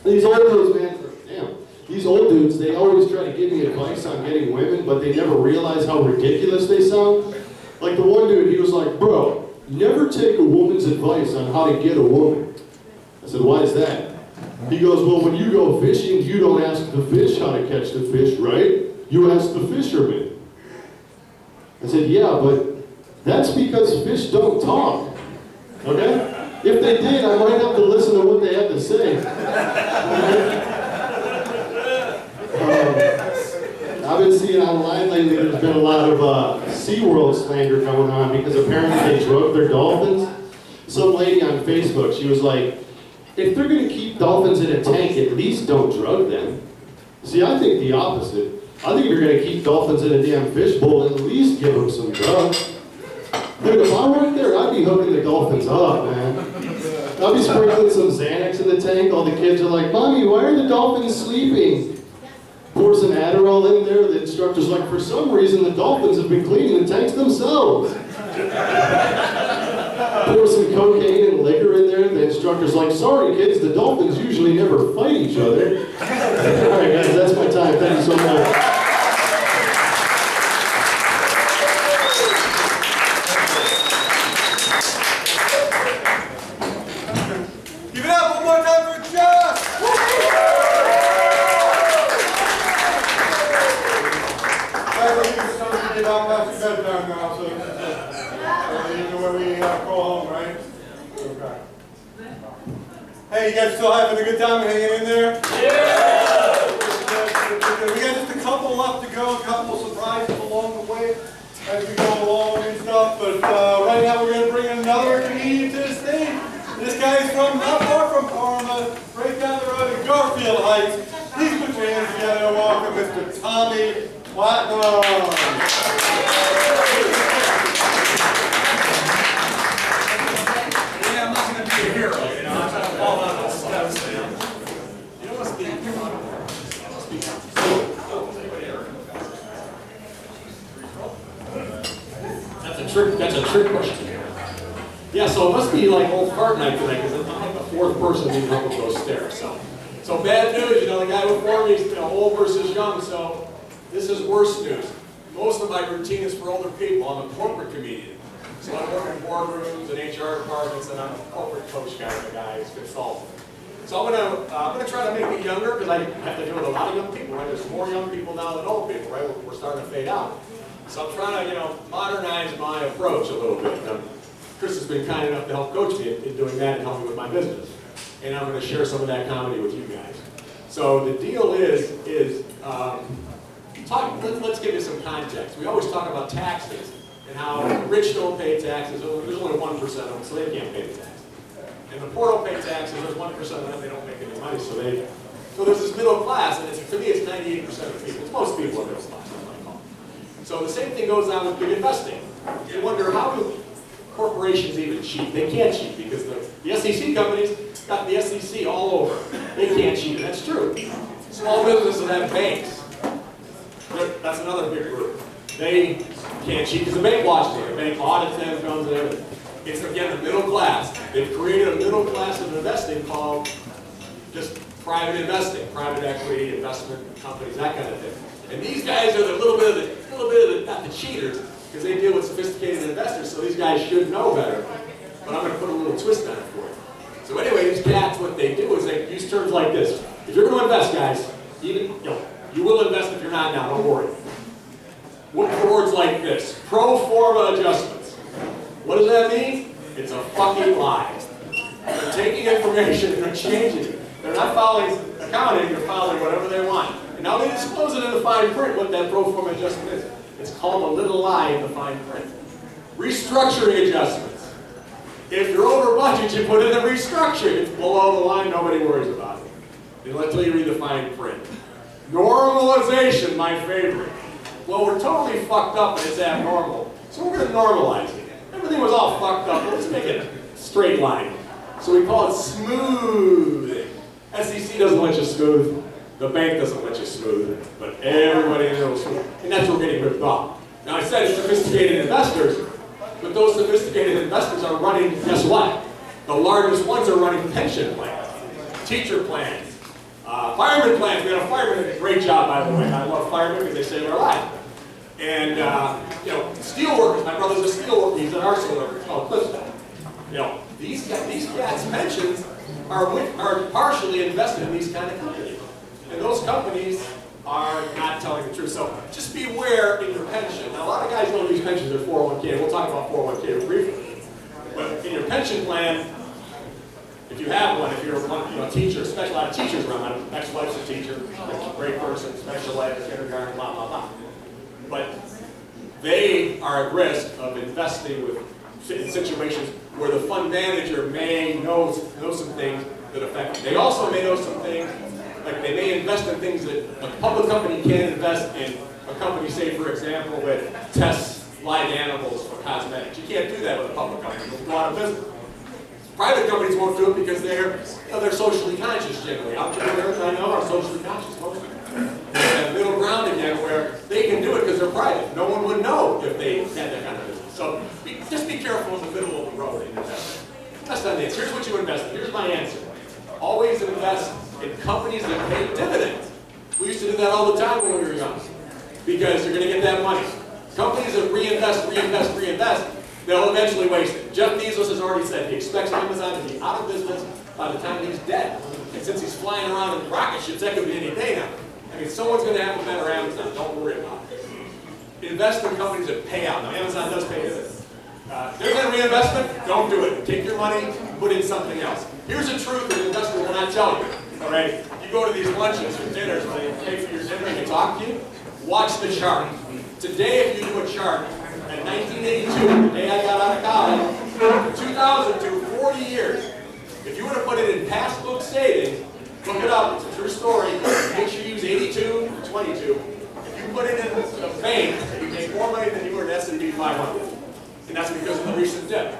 these old dudes, man, these old dudes, they always try to give me advice on getting women, but they never realize how ridiculous they sound. Like the one dude, he was like, bro, never take a woman's advice on how to get a woman. I said, why is that? He goes, well, when you go fishing, you don't ask the fish how to catch the fish, right? You ask the fisherman. I said, yeah, but that's because fish don't talk, okay? If they did, I might have to listen to what they have to say. I've been seeing online lately, there's been a lot of SeaWorld slander going on because apparently they drug their dolphins. Some lady on Facebook, she was like, if they're going to keep dolphins in a tank, at least don't drug them. See, I think the opposite. I think if you're going to keep dolphins in a damn fishbowl, at least give them some drugs. Dude, if I worked there, I'd be hooking the dolphins up, man. I'd be sprinkling some Xanax in the tank. All the kids are like, Mommy, why are the dolphins sleeping? Pour some Adderall in there. The instructor's like, for some reason, the dolphins have been cleaning the tanks themselves. Pour some cocaine and liquor in there. The instructor's like, sorry, kids, the dolphins usually never fight each other. All right, guys, that's my time. Thank you so much. past your bedtime now, so you know when we go home, right? Okay. Hey, you guys still having a good time hanging in there? Yeah! We got just a couple left to go, a couple surprises along the way as we go along and stuff, but right now we're going to bring another comedian to the stage. This guy's from not far from Parma, right down the road in Garfield Heights. Please put your hands together and welcome Mr. Tommy Platinum. Yeah, I'm not going to be a hero, you know, I'm trying to fall down the steps, you know. You must be. That's a trick question. Yeah, so it must be like old fart night tonight, because I'm like the fourth person being up with those stairs. So bad news, you know, the guy before me is old versus young, so this is worse news. Most of my routine is for older people. I'm a corporate comedian. So I work in boardrooms and HR departments, and I'm a corporate coach kind of a guy who's consultant. So I'm gonna try to make it younger, because I have to deal with a lot of young people, right? There's more young people now than old people, right? We're starting to fade out. So I'm trying to, modernize my approach a little bit. Chris has been kind enough to help coach me in doing that and help me with my business. And I'm going to share some of that comedy with you guys. So the deal is let's give you some context. We always talk about taxes and how the rich don't pay taxes. There's only 1% of them, so they can't pay the taxes. And the poor don't pay taxes. There's 1% of them, they don't make any money, so there's this middle class, and to me it's 98% of people. It's most people are middle class. So the same thing goes on with big investing. You wonder, how do corporations even cheat? They can't cheat because the SEC companies got the SEC all over. They can't cheat, and that's true. Small businesses have banks. That's another big group. They can't cheat because the bank watches them. The bank audits them, comes and everything. It's, again, the middle class. They've created a middle class of investing called just private investing, private equity, investment companies, that kind of thing. And these guys are the little bit of the, not the cheaters, because they deal with sophisticated investors, so these guys should know better. But I'm going to put a little twist on it for you. So anyway, these cats, what they do is they use terms like this. If you're going to invest, guys, you will invest if you're not now, don't worry. Look for words like this: pro forma adjustments. What does that mean? It's a fucking lie. They're taking information and they're changing it. They're not following accounting, they're following whatever they want. And now they disclose it in the fine print what that pro forma adjustment is. It's called a little lie in the fine print. Restructuring adjustments. If you're over budget, you put in a restructuring. It's below the line, nobody worries about it. Until you read the fine print. Normalization, my favorite. Well, we're totally fucked up and it's abnormal, so we're going to normalize it. Everything was all fucked up, let's make it a straight line. So we call it smoothing. SEC doesn't let you smooth. The bank doesn't let you smooth it, but everybody knows smooth. And that's where we're getting ripped off. Now I said sophisticated investors, but those sophisticated investors are running, guess what? The largest ones are running pension plans, teacher plans, fireman plans. We got a fireman that did a great job, by the way. I love firemen because they save our life. And, steel workers. My brother's a steel worker. He's an arson worker. It's called Clifton. These cats' pensions are partially invested in these kind of companies. And those companies are not telling the truth. So just beware in your pension. Now, a lot of guys don't use pensions in 401k. We'll talk about 401k briefly. But in your pension plan, if you have one, if you're a teacher, especially a lot of teachers around, my ex-wife's a teacher, a great person, special ed, kindergarten, blah, blah, blah. But they are at risk of investing in situations where the fund manager may know some things that affect them. They also may know some things, like they may invest in things that a public company can't invest in. A company, say for example, that tests live animals for cosmetics. You can't do that with a public company. You'll go out of business. Private companies won't do it because they're socially conscious generally. Entrepreneurs I know are socially conscious. Most of them. There's a middle ground again where they can do it because they're private. No one would know if they had that kind of business. So just be careful in the middle of the road in investing. Invest on this. Here's what you invest in. Here's my answer. Always invest in companies that pay dividends. We used to do that all the time when we were young because you're going to get that money. Companies that reinvest, they'll eventually waste it. Jeff Bezos has already said he expects Amazon to be out of business by the time he's dead. And since he's flying around in rocket ships, that could be any day now. I mean, someone's going to have a better Amazon. Don't worry about it. invest in companies that pay out. Now, Amazon does pay dividends. There's that reinvestment, don't do it. Take your money, put in something else. Here's a truth that an investor will not tell you, all right? You go to these lunches or dinners where they pay for your dinner and they talk to you, watch the chart. Today, if you do a chart, in 1982, the day I got out of college, from 2000 to 40 years, if you were to put it in passbook savings, look it up, it's a true story, make sure you use 82 to 22. If you put it in the bank, you make more money than you were in S&P 500. And that's because of the recent dip.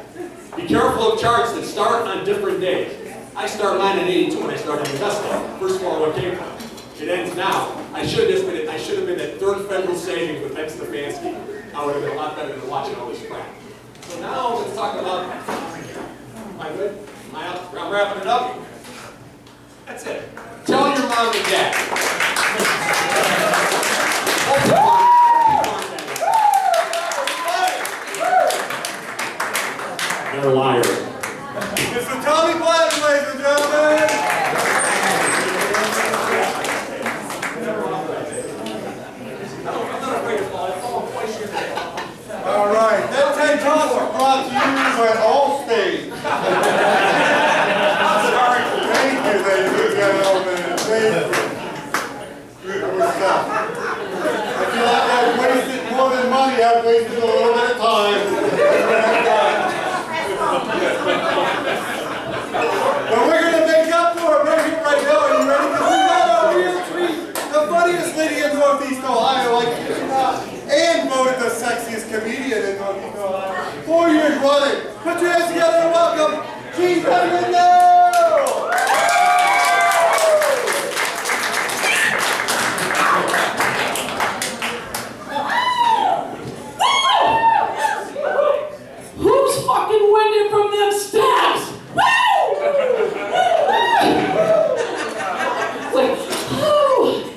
Be careful of charts that start on different days. I start mine at 82 when I started investing. First 401k fund. It ends now. I should have been at Third Federal Savings with Ben Stefanski. I would have been a lot better than watching all this crap. So now let's talk about. Am I good? I'm wrapping it up. That's it. Tell your mom and dad. They're liars. Mr. Tommy Black, ladies and gentlemen. All right, that 10 talks are brought to you by Allstate. Sorry. Thank you, ladies and gentlemen. Thank you. Good stuff. I feel like I've wasted more than money. I've wasted a little bit of time. But we're going to make up for it right here, right now. Are you ready? Because we got our real treat. The funniest lady in Northeast Ohio, like you not, and voted the sexiest comedian in Northeast Ohio. 4 years running. Put your hands together and welcome Gene Pedrigo! Who's fucking winning from them steps? Like, oh,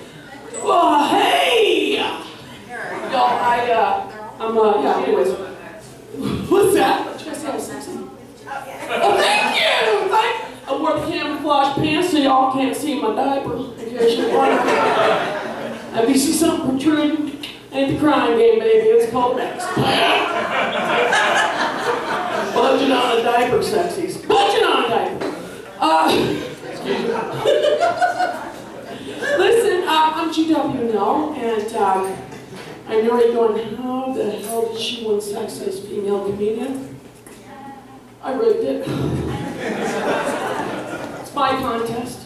well, hey! Yo, yeah, anyways. What's that? Should I say I'm sexy? Oh, thank you! I wore the camouflage pants so y'all can't see my diaper, in case you're wondering. If you see something protruding, ain't the crime game, baby. It's called next. Budging on a diaper, sexies. Budging on a diaper. Listen, I'm GW now, and I know you're going, how the hell did she win sexiest female comedian? I rigged it. It's my contest.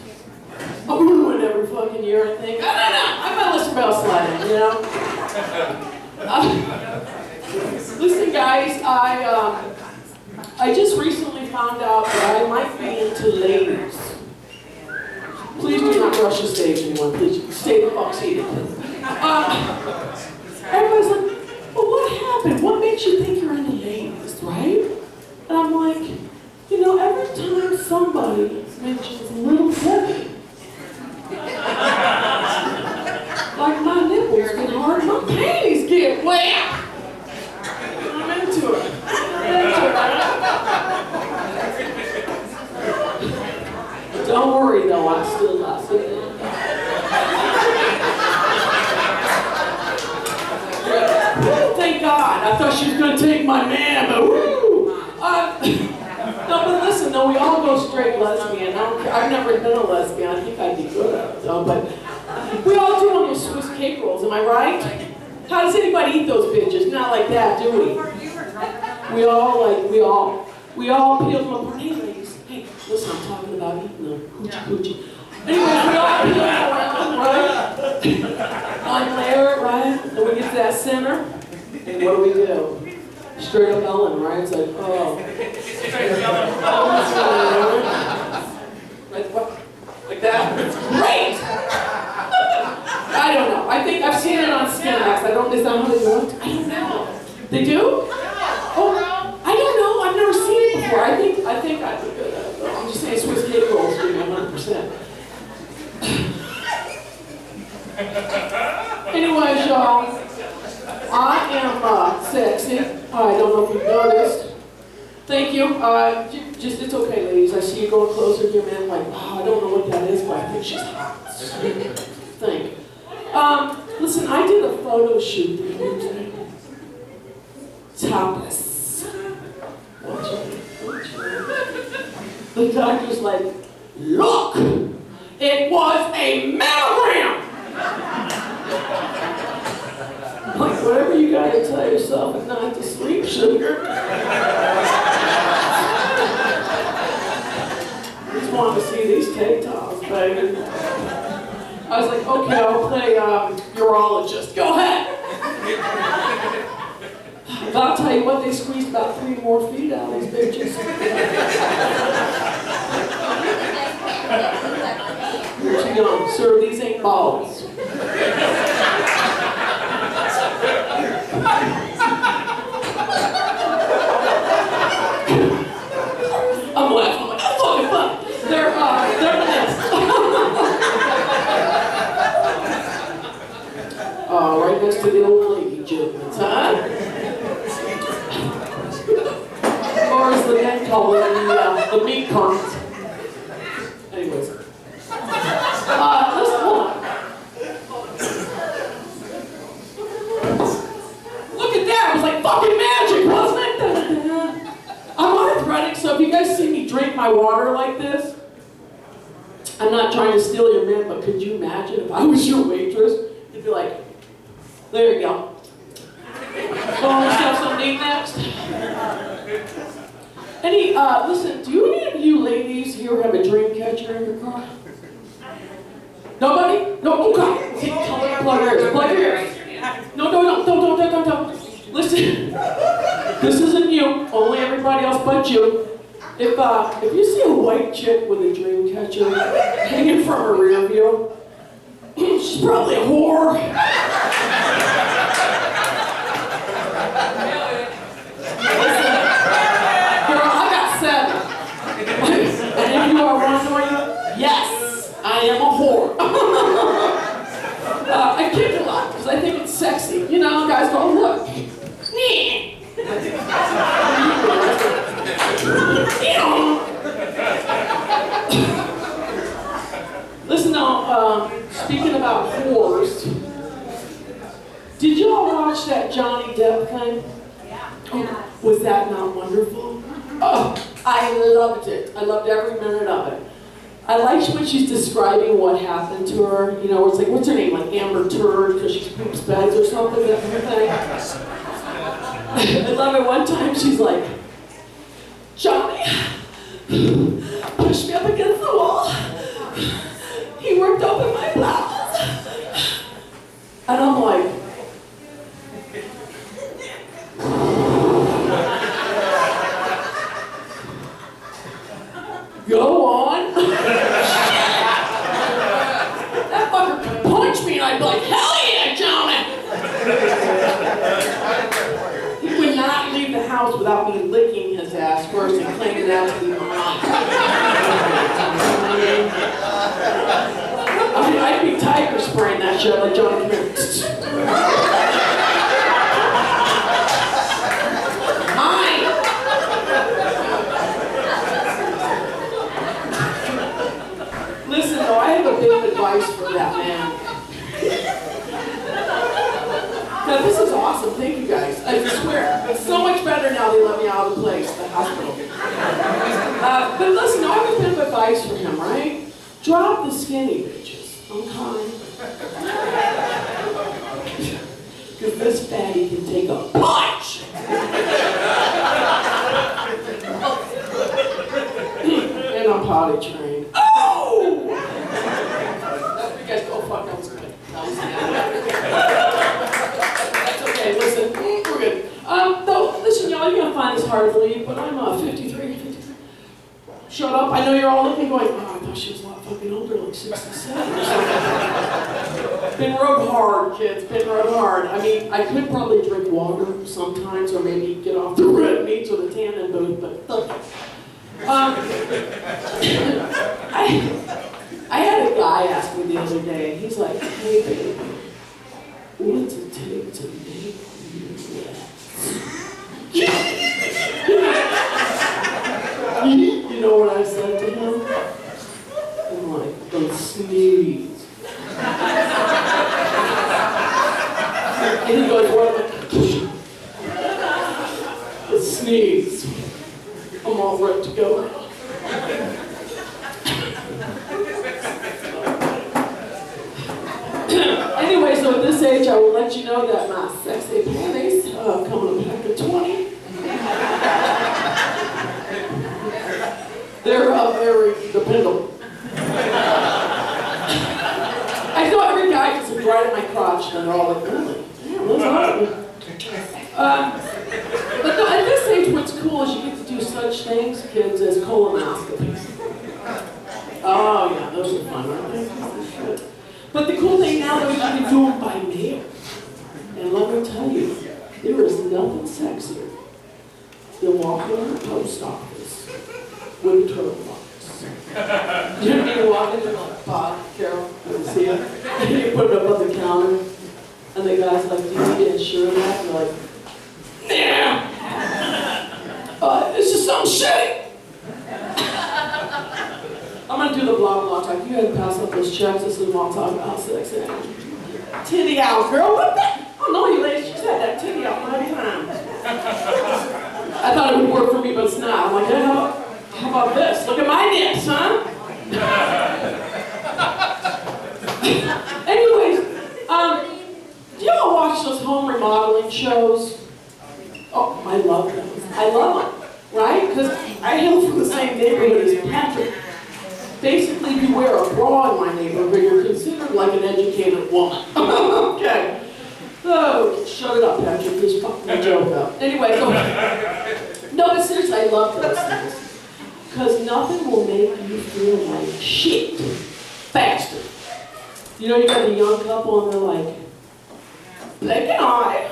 I win every fucking year, I think. I don't know. I'm not listening about sliding, you know? Listen, guys, I just recently found out that I might be into ladies. Please do not rush the stage, anyone. Please stay the fuck seated. Everybody's like, well, what happened? What makes you think you're into ladies, right? And I'm like, you know, every time somebody mentions little Debbie, like my nipples get hard, my panties get wet. I'm into it. Don't worry though, I'm still not sitting. Thank God. I thought she was going to take my man, but woo! No, but listen, no, we all go straight lesbian. I don't care. I've never been a lesbian. I think I'd be good at it, though. But we all do on those Swiss cake rolls, am I right? How does anybody eat those bitches? Not like that, do we? We all peel them apart. Hey, ladies, hey, listen, I'm talking about eating them. Hoochie coochie. Anyways, we all peel them around, right? Unlayer it, right? Then we get to that center. And what do? Straight up Ellen, right? It's like, oh. Like that? Great! I don't know. I think I've seen it on Skinamax. Is that how they do it? I don't know. They do? Oh, I don't know. I've never seen it before. I think I'd be good at it. I'm just saying Swiss cake rolls give me 100%. Anyways, y'all, I am sexy. I don't know if you've noticed. Thank you. Just, it's okay, ladies. I see you going closer to your man, like, wow, I don't know what that is, but I think she's hot. Thank you. Listen, I did a photo shoot the other day. tapas. The doctor's like, look, it was a mammogram. Like, whatever you gotta tell yourself at night to sleep, sugar. Just wanted to see these TikToks, baby. I was like, okay, I'll play urologist. Go ahead. But I'll tell you what, they squeezed about 3 more feet out of these bitches. You're too young. Sir, these ain't balls. I'm laughing. I'm like, that's fucking fun. They're bananas. Right next to the old lady gentleman's, huh? Or as the men call it, the meat curtains. Anyways. Let's go on. Look at that. It was like fucking magic, wasn't it? I'm arthritic, so if you guys see me drink my water like this, I'm not trying to steal your man, but could you imagine if I was your waitress? You'd be like, there you go. Pour yourself some neat next. Listen, do any of you ladies here have a dream catcher in your car? Nobody? No, okay. Plug your ears. Plug your ears. No, don't. Listen, this isn't you. Only everybody else but you. If you see a white chick with a dream catcher hanging from her rear view, she's probably a whore. Listen, girl, I got 7. And if you are wondering, yes, I am a whore. I kick a lot because I think it's sexy. You know, guys go, look. Listen now, speaking about whores, did y'all watch that Johnny Depp thing? Oh, was that not wonderful? Oh, I loved it. I loved every minute of it. I liked when she's describing what happened to her. You know, it's like, what's her name? Like Amber Turd, because she poops beds or something, that kind of thing. I love it. One time she's like, Johnny pushed me up against the wall. He ripped open my blouse. And I'm like, go on. That fucker could punch me and I'd be like, hell yeah, Johnny. He would not leave the house without me licking his ass first and claiming that to be mine. I mean, I'd be tiger spraying that shit like Johnny Depp. Listen, though, I have a bit of advice for that man. Now, this is awesome. Thank you, guys. I swear. It's so much better now they let me out of the place, the hospital. But listen, I have a bit of advice for him, right? Drop the skinny bitches. Okay? Because this fatty can take a punch! And I'm potty trained. Oh! You guys go, fuck, that was good. That's okay, listen, we're good. Though, listen, y'all, you're gonna find this hard to believe, but I'm 53. Shut up, I know you're all looking going, oh, I thought she was a lot fucking older, like 67 or something. Been rode hard, kids, been rode hard. I mean, I could probably drink water sometimes, or maybe get off the red meats or the tannin booth, but fuck it. I had a guy ask me the other day, and he's like, hey baby, what's it take to make you You know what I said to him? I'm like, don't sneeze. And he goes, what? sneeze. I'm all ready to go. Anyway, so at this age, I will let you know that my sexy panties come in a pack of 20. They're very dependable. I know every guy just looks right at my crotch and they're all like, really? Damn, that's awesome. But no, at this age, what's cool is you get to do such things, kids, as colonoscopies. Oh yeah, those are fun, aren't they? But the cool thing now is you can do them by mail. And let me tell you, there is nothing sexier than walking in the post office with a turtle box. You know what I mean? You walk into the box, Carol, you see it? And you put it up on the counter, and the guy's like, do you get insured that? And you're like, nah! This is some shit! I'm gonna do the blah blah talk. You had to pass up those checks. This is what I'm talking about. Sex and titty out, girl. What the? Oh no, you ladies. She said that titty out 9 times. I thought it would work for me, but it's not. I'm like, hey, how about this? Look at my nips, huh? Anyways, do you all watch those home remodeling shows? Oh, I love them. I love them, right? Because I hail from the same neighborhood as Patrick. Basically, if you wear a bra in my neighborhood, you're considered like an educated woman. Okay. So, shut it up, Patrick. Just fucking a joke up. Anyway, so, no, but seriously, I love those things. Because nothing will make you feel like shit faster. You know, you got a young couple and they're like, Blake and I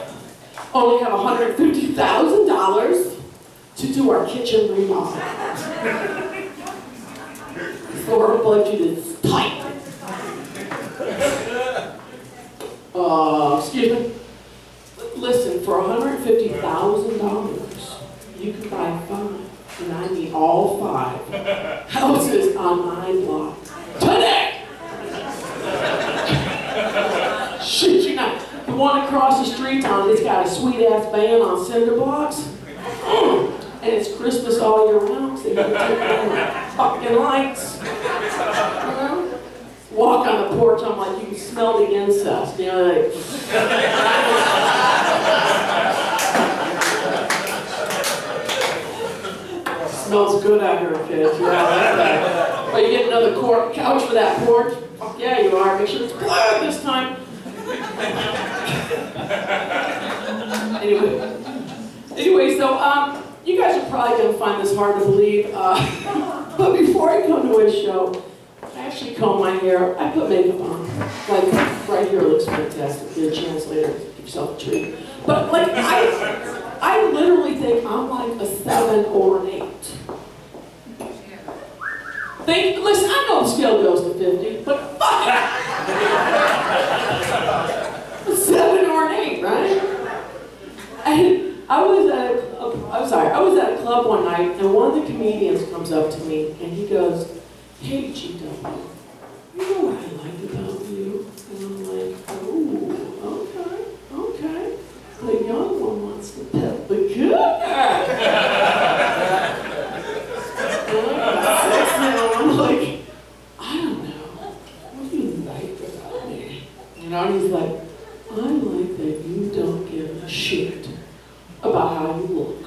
only have $150,000 to do our kitchen remodel. So our budget is tight. Excuse me. Listen, for $150,000, you can buy 5, and I mean all 5 houses on my block today. Shit, you know, the one across the street town, it's got a sweet ass van on cinder blocks. And it's Christmas all year round, so you can take down the fucking lights. You know? Walk on the porch, I'm like, you can smell the incest. You know, like. Smells good out here, kids. Yeah, like that. But you get another couch for that porch? Fuck yeah, you are. Make sure it's black this time. Anyway, so, you guys are probably going to find this hard to believe, but before I come to a show, I actually comb my hair. I put makeup on. Like, right here looks fantastic. Get a chance later, give yourself a treat. But, like, I literally think I'm like a 7 or an 8. Listen, I know the scale goes to 50, but fuck it! A 7 or an 8, right? I was at a club one night, and one of the comedians comes up to me, and he goes, hey, GW, you know what I like about you? And I'm like, oh, okay. The young one wants to pet the good guy. And I'm like, I don't know, what do you like about me? You know, and he's like, I like that you don't give a shit about how you look.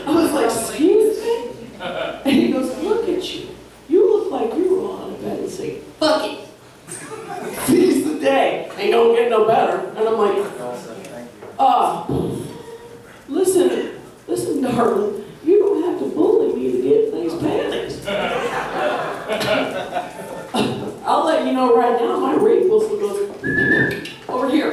I was like, excuse me? And he goes, look at you. You look like you were on a bed and say, fuck it. Seize the day. Ain't gonna get no better. And I'm like, listen, darling, you don't have to bully me to get these panties. I'll let you know right now, my rate goes over here.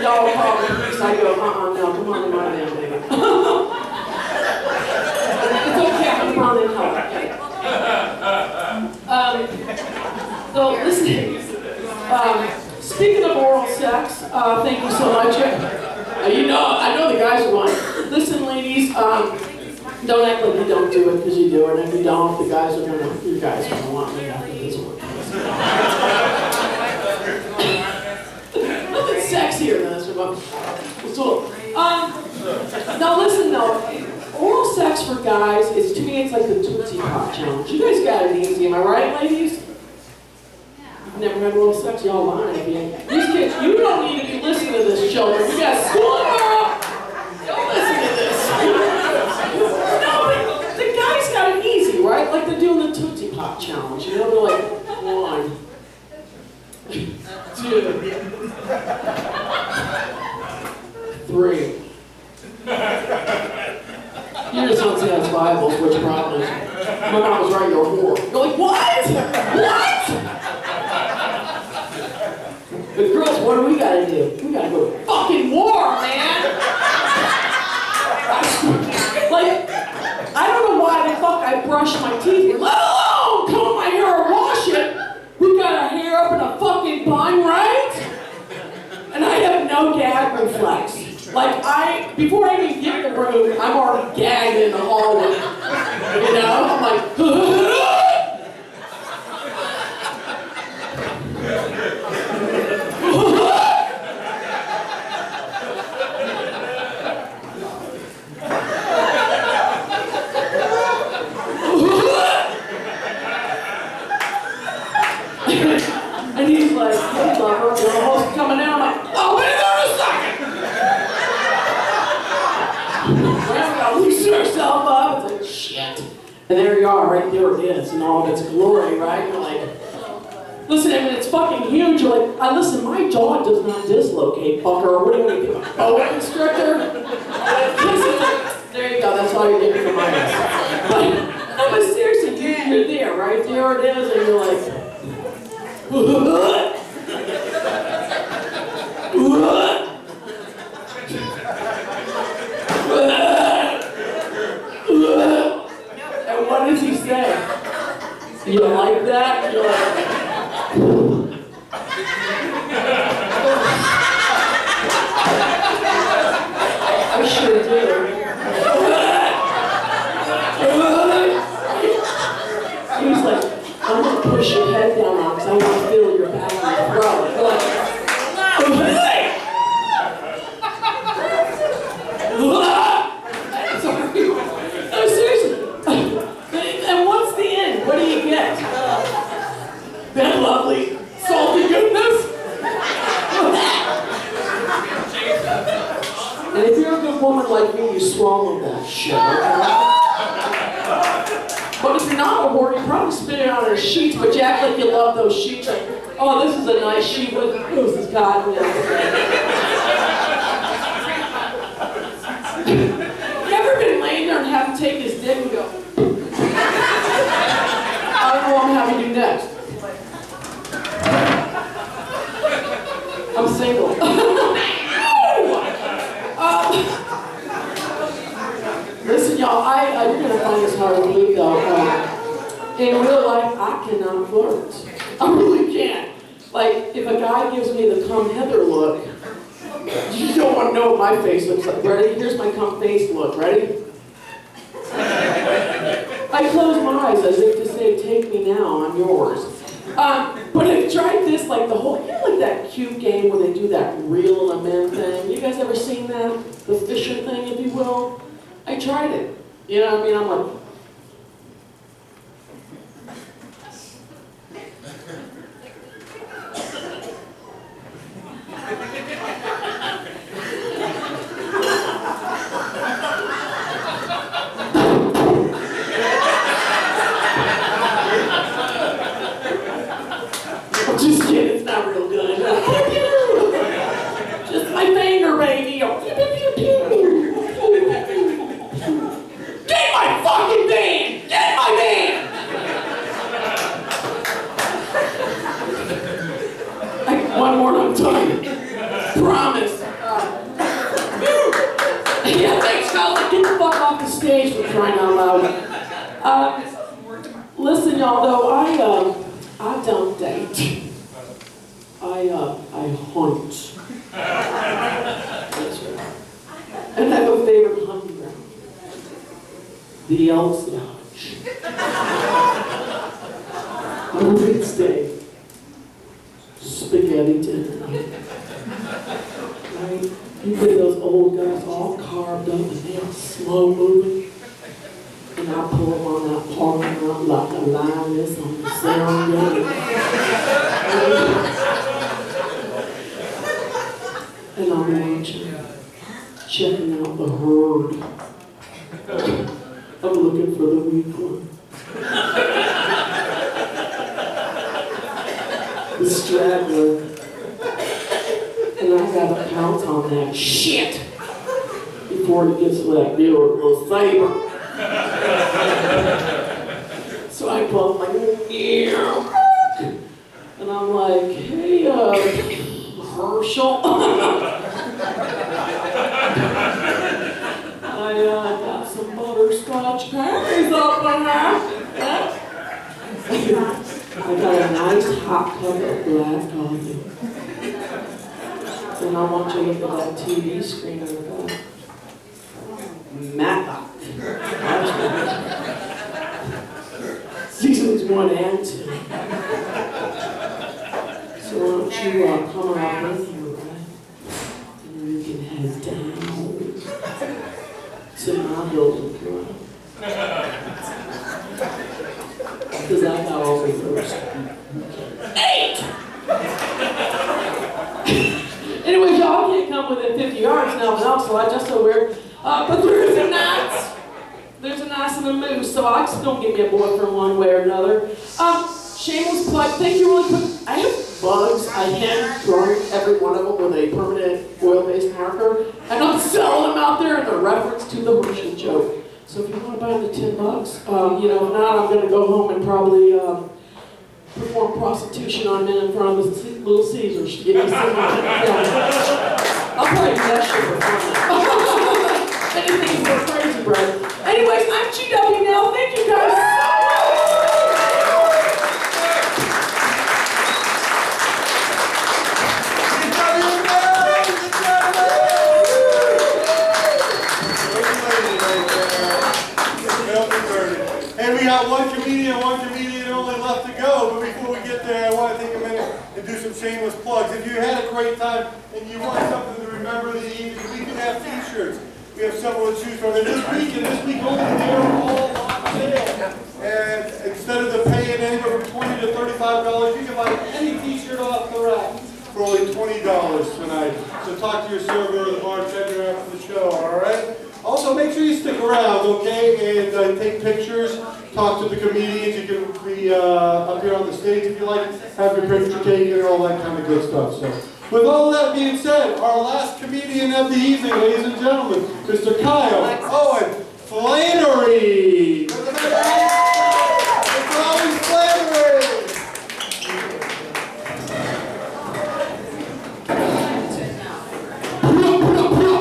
Y'all call me, I go, no, come on in my man, baby. It's okay, come on in, help. So listen, speaking of oral sex, thank you so much. I know the guys are going, listen ladies, Don't act like you don't do it because you do it, and if you don't, you guys are gonna want me after this one. Nothing sexier than this one. So, now listen though, oral sex for guys is, to me, it's like the Tootsie Pop challenge. You guys got it easy, am I right, ladies? You've never had oral sex, y'all lying again. These kids, you don't need to be listening to this, children. You got school tomorrow. Don't listen to this. No, but the guys got it easy, right? Like they're doing the Tootsie Pop challenge. You know, they're like, 1, 2, 3. You just don't see that's viable, which problem is. My mom was right, you're a whore. You're like, what? What? But girls, what do we gotta do? We gotta go to fucking war, man! Like, I don't know why the fuck I brush my teeth, let alone comb my hair or wash it. We got our hair up in a fucking bun, right? And I have no gag reflex. Like, before I even get in the room, I'm already gagged in the hallway. You know? I'm like, and he's like, hey, lover, you're almost coming in. I'm like, oh, wait there a second. Well, gotta loosen herself up. It's like, shit. And there you are, right there it is, in all of its glory, right? You're like, listen, I mean, it's fucking huge. You're like, listen, my jaw does not dislocate, fucker. What do you want to do? Oh, what constrictor? There you go, that's all you're getting from my ass. No, but seriously, you're there, right? There it is, and you're like, and what does he say? You like that? You're like, I sure do. He's like, I'm gonna push your head down now because I want to feel your back and your throat. No, seriously. And what's the end? What do you get? That lovely, salty goodness? And if you're a good woman like me, you swallow that shit, okay? But if you're not a whore, you probably spit it on her sheets, but you act like you love those sheets. Like, oh, this is a nice sheet with who's this cotton? You ever been laying there and have him take his dick and go, I don't know what I'm having to do next. I'm single. Listen, y'all, you're gonna find this hard to believe, though. In real life, I cannot flirt. I really can't. Like, if a guy gives me the come hither look, you don't want to know what my face looks like. Ready? Here's my come face look. Ready? I close my eyes as if to say, take me now, I'm yours. But I've tried this, like the whole, you know, like that cute game where they do that reel them in thing. You guys ever seen that? The Fisher thing, if you will? I tried it. You know what I mean? I'm like, I'm just kidding, it's not real good. Just my finger, baby. Get my fucking van! Get my van! One more and I'm done. Promise. Yeah, thanks, fellas. Get the fuck off the stage for crying out loud. Listen, y'all, though, I don't date. I hunt. That's right. And I have a favorite hunting ground. the Elks Lodge. On Wednesday, spaghetti dinner. Right? You get those old guys all carved up and they're slow moving. And I pull them on that parking lot like a lioness on the Serengeti. And I'm watching, checking out the herd. I'm looking for the weak one. The straggler. And I gotta pounce on that shit before it gets to that little saber. So I pull my and I'm like, hey, Herschel. I got some butterscotch berries up in there. I got a nice hot cup of black coffee. And I want you to look at that TV screen in the back. Matlock. Seasons 1 and 2. So why don't you come around with me, right? And then you can head down to my building club. Because I got all the first 8! Anyway, y'all can't come within 50 yards now of an elk, so I just so weird. But there's a gnats and a moose, so I just don't give me a boyfriend one way or another. Shameless plug, thank you really quick. I have bugs. I hand drawn every one of them with a permanent oil-based marker, and I'm selling them out there in the reference to the Russian joke. So if you want to buy the 10 bucks, you know, if not, I'm going to go home and probably perform prostitution on men in front of the Little Caesars to get me some money. Yeah. I'll probably do that shit for fun. Anything for crazy bread. Anyways, I'm GW now. Thank you guys so much. And we got one comedian only left to go. But before we get there, I want to take a minute and do some shameless plugs. If you had a great time and you want something to remember the evening, we can have t-shirts. We have several to choose from. And this week only, they're all on sale. And instead of the paying anywhere from $20 to $35, you can buy any t-shirt off the rack for only $20 tonight. So talk to your server or the bartender after the show, all right? Also, make sure you stick around, okay, and take pictures, talk to the comedians. You can be up here on the stage if you like, have your picture taken, and all that kind of good stuff. So, with all that being said, our last comedian of the evening, ladies and gentlemen, Mr. Kyle Owen Flannery. Mr. Owen Flannery.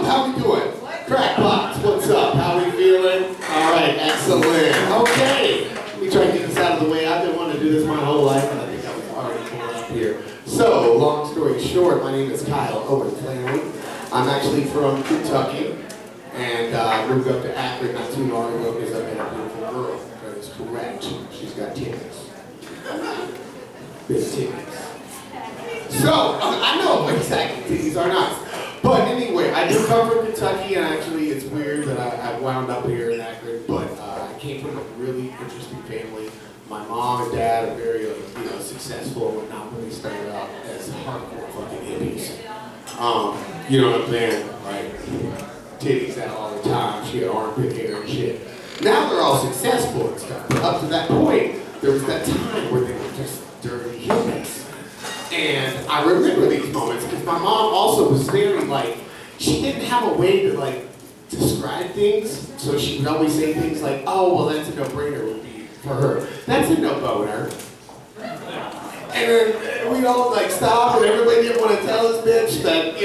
How we doing? Krackpots, what's up? How we feeling? All right, excellent. Okay, let me try to get this out of the way. I've been wanting to do this my whole life, and I think I was already going up here. So, long story short, my name is Kyle Owen Flannery. I'm actually from Kentucky, and moved up to Akron not too long ago because I met a beautiful girl. That is correct. She's got titties. Big titties. So, I know exactly, titties are nice. But anyway, I do come from Kentucky, and actually it's weird that I wound up here in Akron, but I came from a really interesting family. My mom and dad are very successful and whatnot, when they started out as hardcore fucking hippies. You know what I'm saying? Like, titties out all the time, she had armpit hair and shit. Now they're all successful and stuff, but up to that point, there was that time where they were just dirty hippies. And I remember these moments because my mom also was very she didn't have a way to describe things, so she would always say things like, oh, well, that's a no-brainer would be for her. That's a no-boner. And then we'd all stop, and everybody didn't want to tell this bitch that,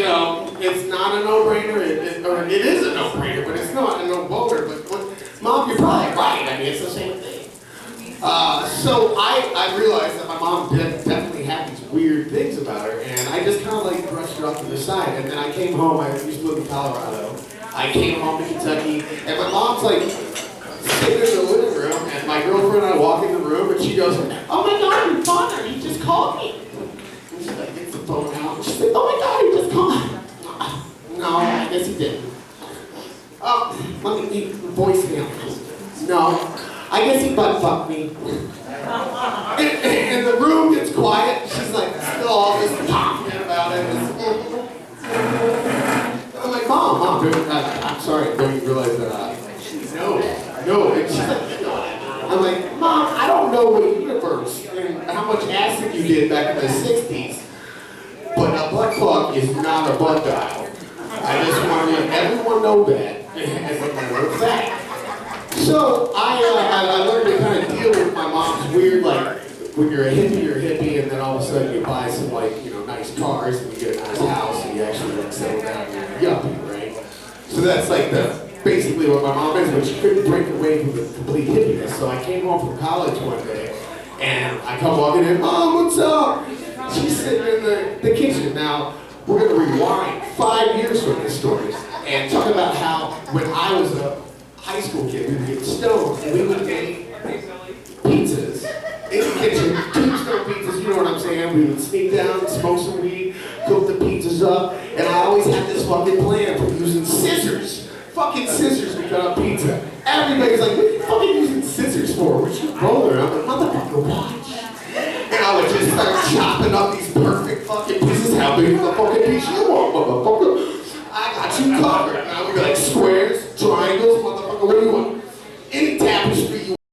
it's not a no-brainer, or it is a no-brainer, but it's not a no-boner. But Mom, you're probably right. I mean, it's the same thing. So I realized that my mom definitely had these weird things about her, and I just kind of brushed her off to the side. And then I came home. I used to live in Colorado. I came home to Kentucky, and my mom's sitting I walk in the room and she goes, oh my God, your father, he just called me. And she like gets the phone out and she's like, oh my God, he just called me. No, I guess he didn't. Oh, let me leave the voicemail. No, I guess he butt fucked me. And the room gets quiet. She's like still all this talking about it. I'm like, Mom, dude, I'm sorry, don't you realize that? No. And she's like, I'm like, Mom, I don't know what universe and how much acid you did back in the 60s, but a butt fuck is not a butt dial. I just want to let everyone know that as a matter of fact. So I learned to kind of deal with my mom's weird, like, when you're a hippie, and then all of a sudden you buy some, like, nice cars, and you get a nice house, and you actually, like, settle down and you're yuppie, right? So that's, like, basically what my mom is, but she couldn't break away from the complete hippiness. So I came home from college one day, and I come walking in, Mom, what's up? She's sitting in the kitchen. Now, we're going to rewind 5 years from this story, and talk about how when I was a high school kid, we would get stoned, and we would make pizzas in the kitchen, tombstone pizzas, you know what I'm saying? We would sneak down, smoke some weed, cook the pizzas up, and I always had this fucking plan for using scissors. Fucking scissors to cut up pizza. Everybody's like, what are you fucking using scissors for? Where's your roller? I'm like, motherfucker, watch. And I would just start chopping up these perfect fucking pieces. How big is the fucking piece you want, motherfucker? I got you covered. And I would be like, squares, triangles, motherfucker, what do you want? Any tapestry you want.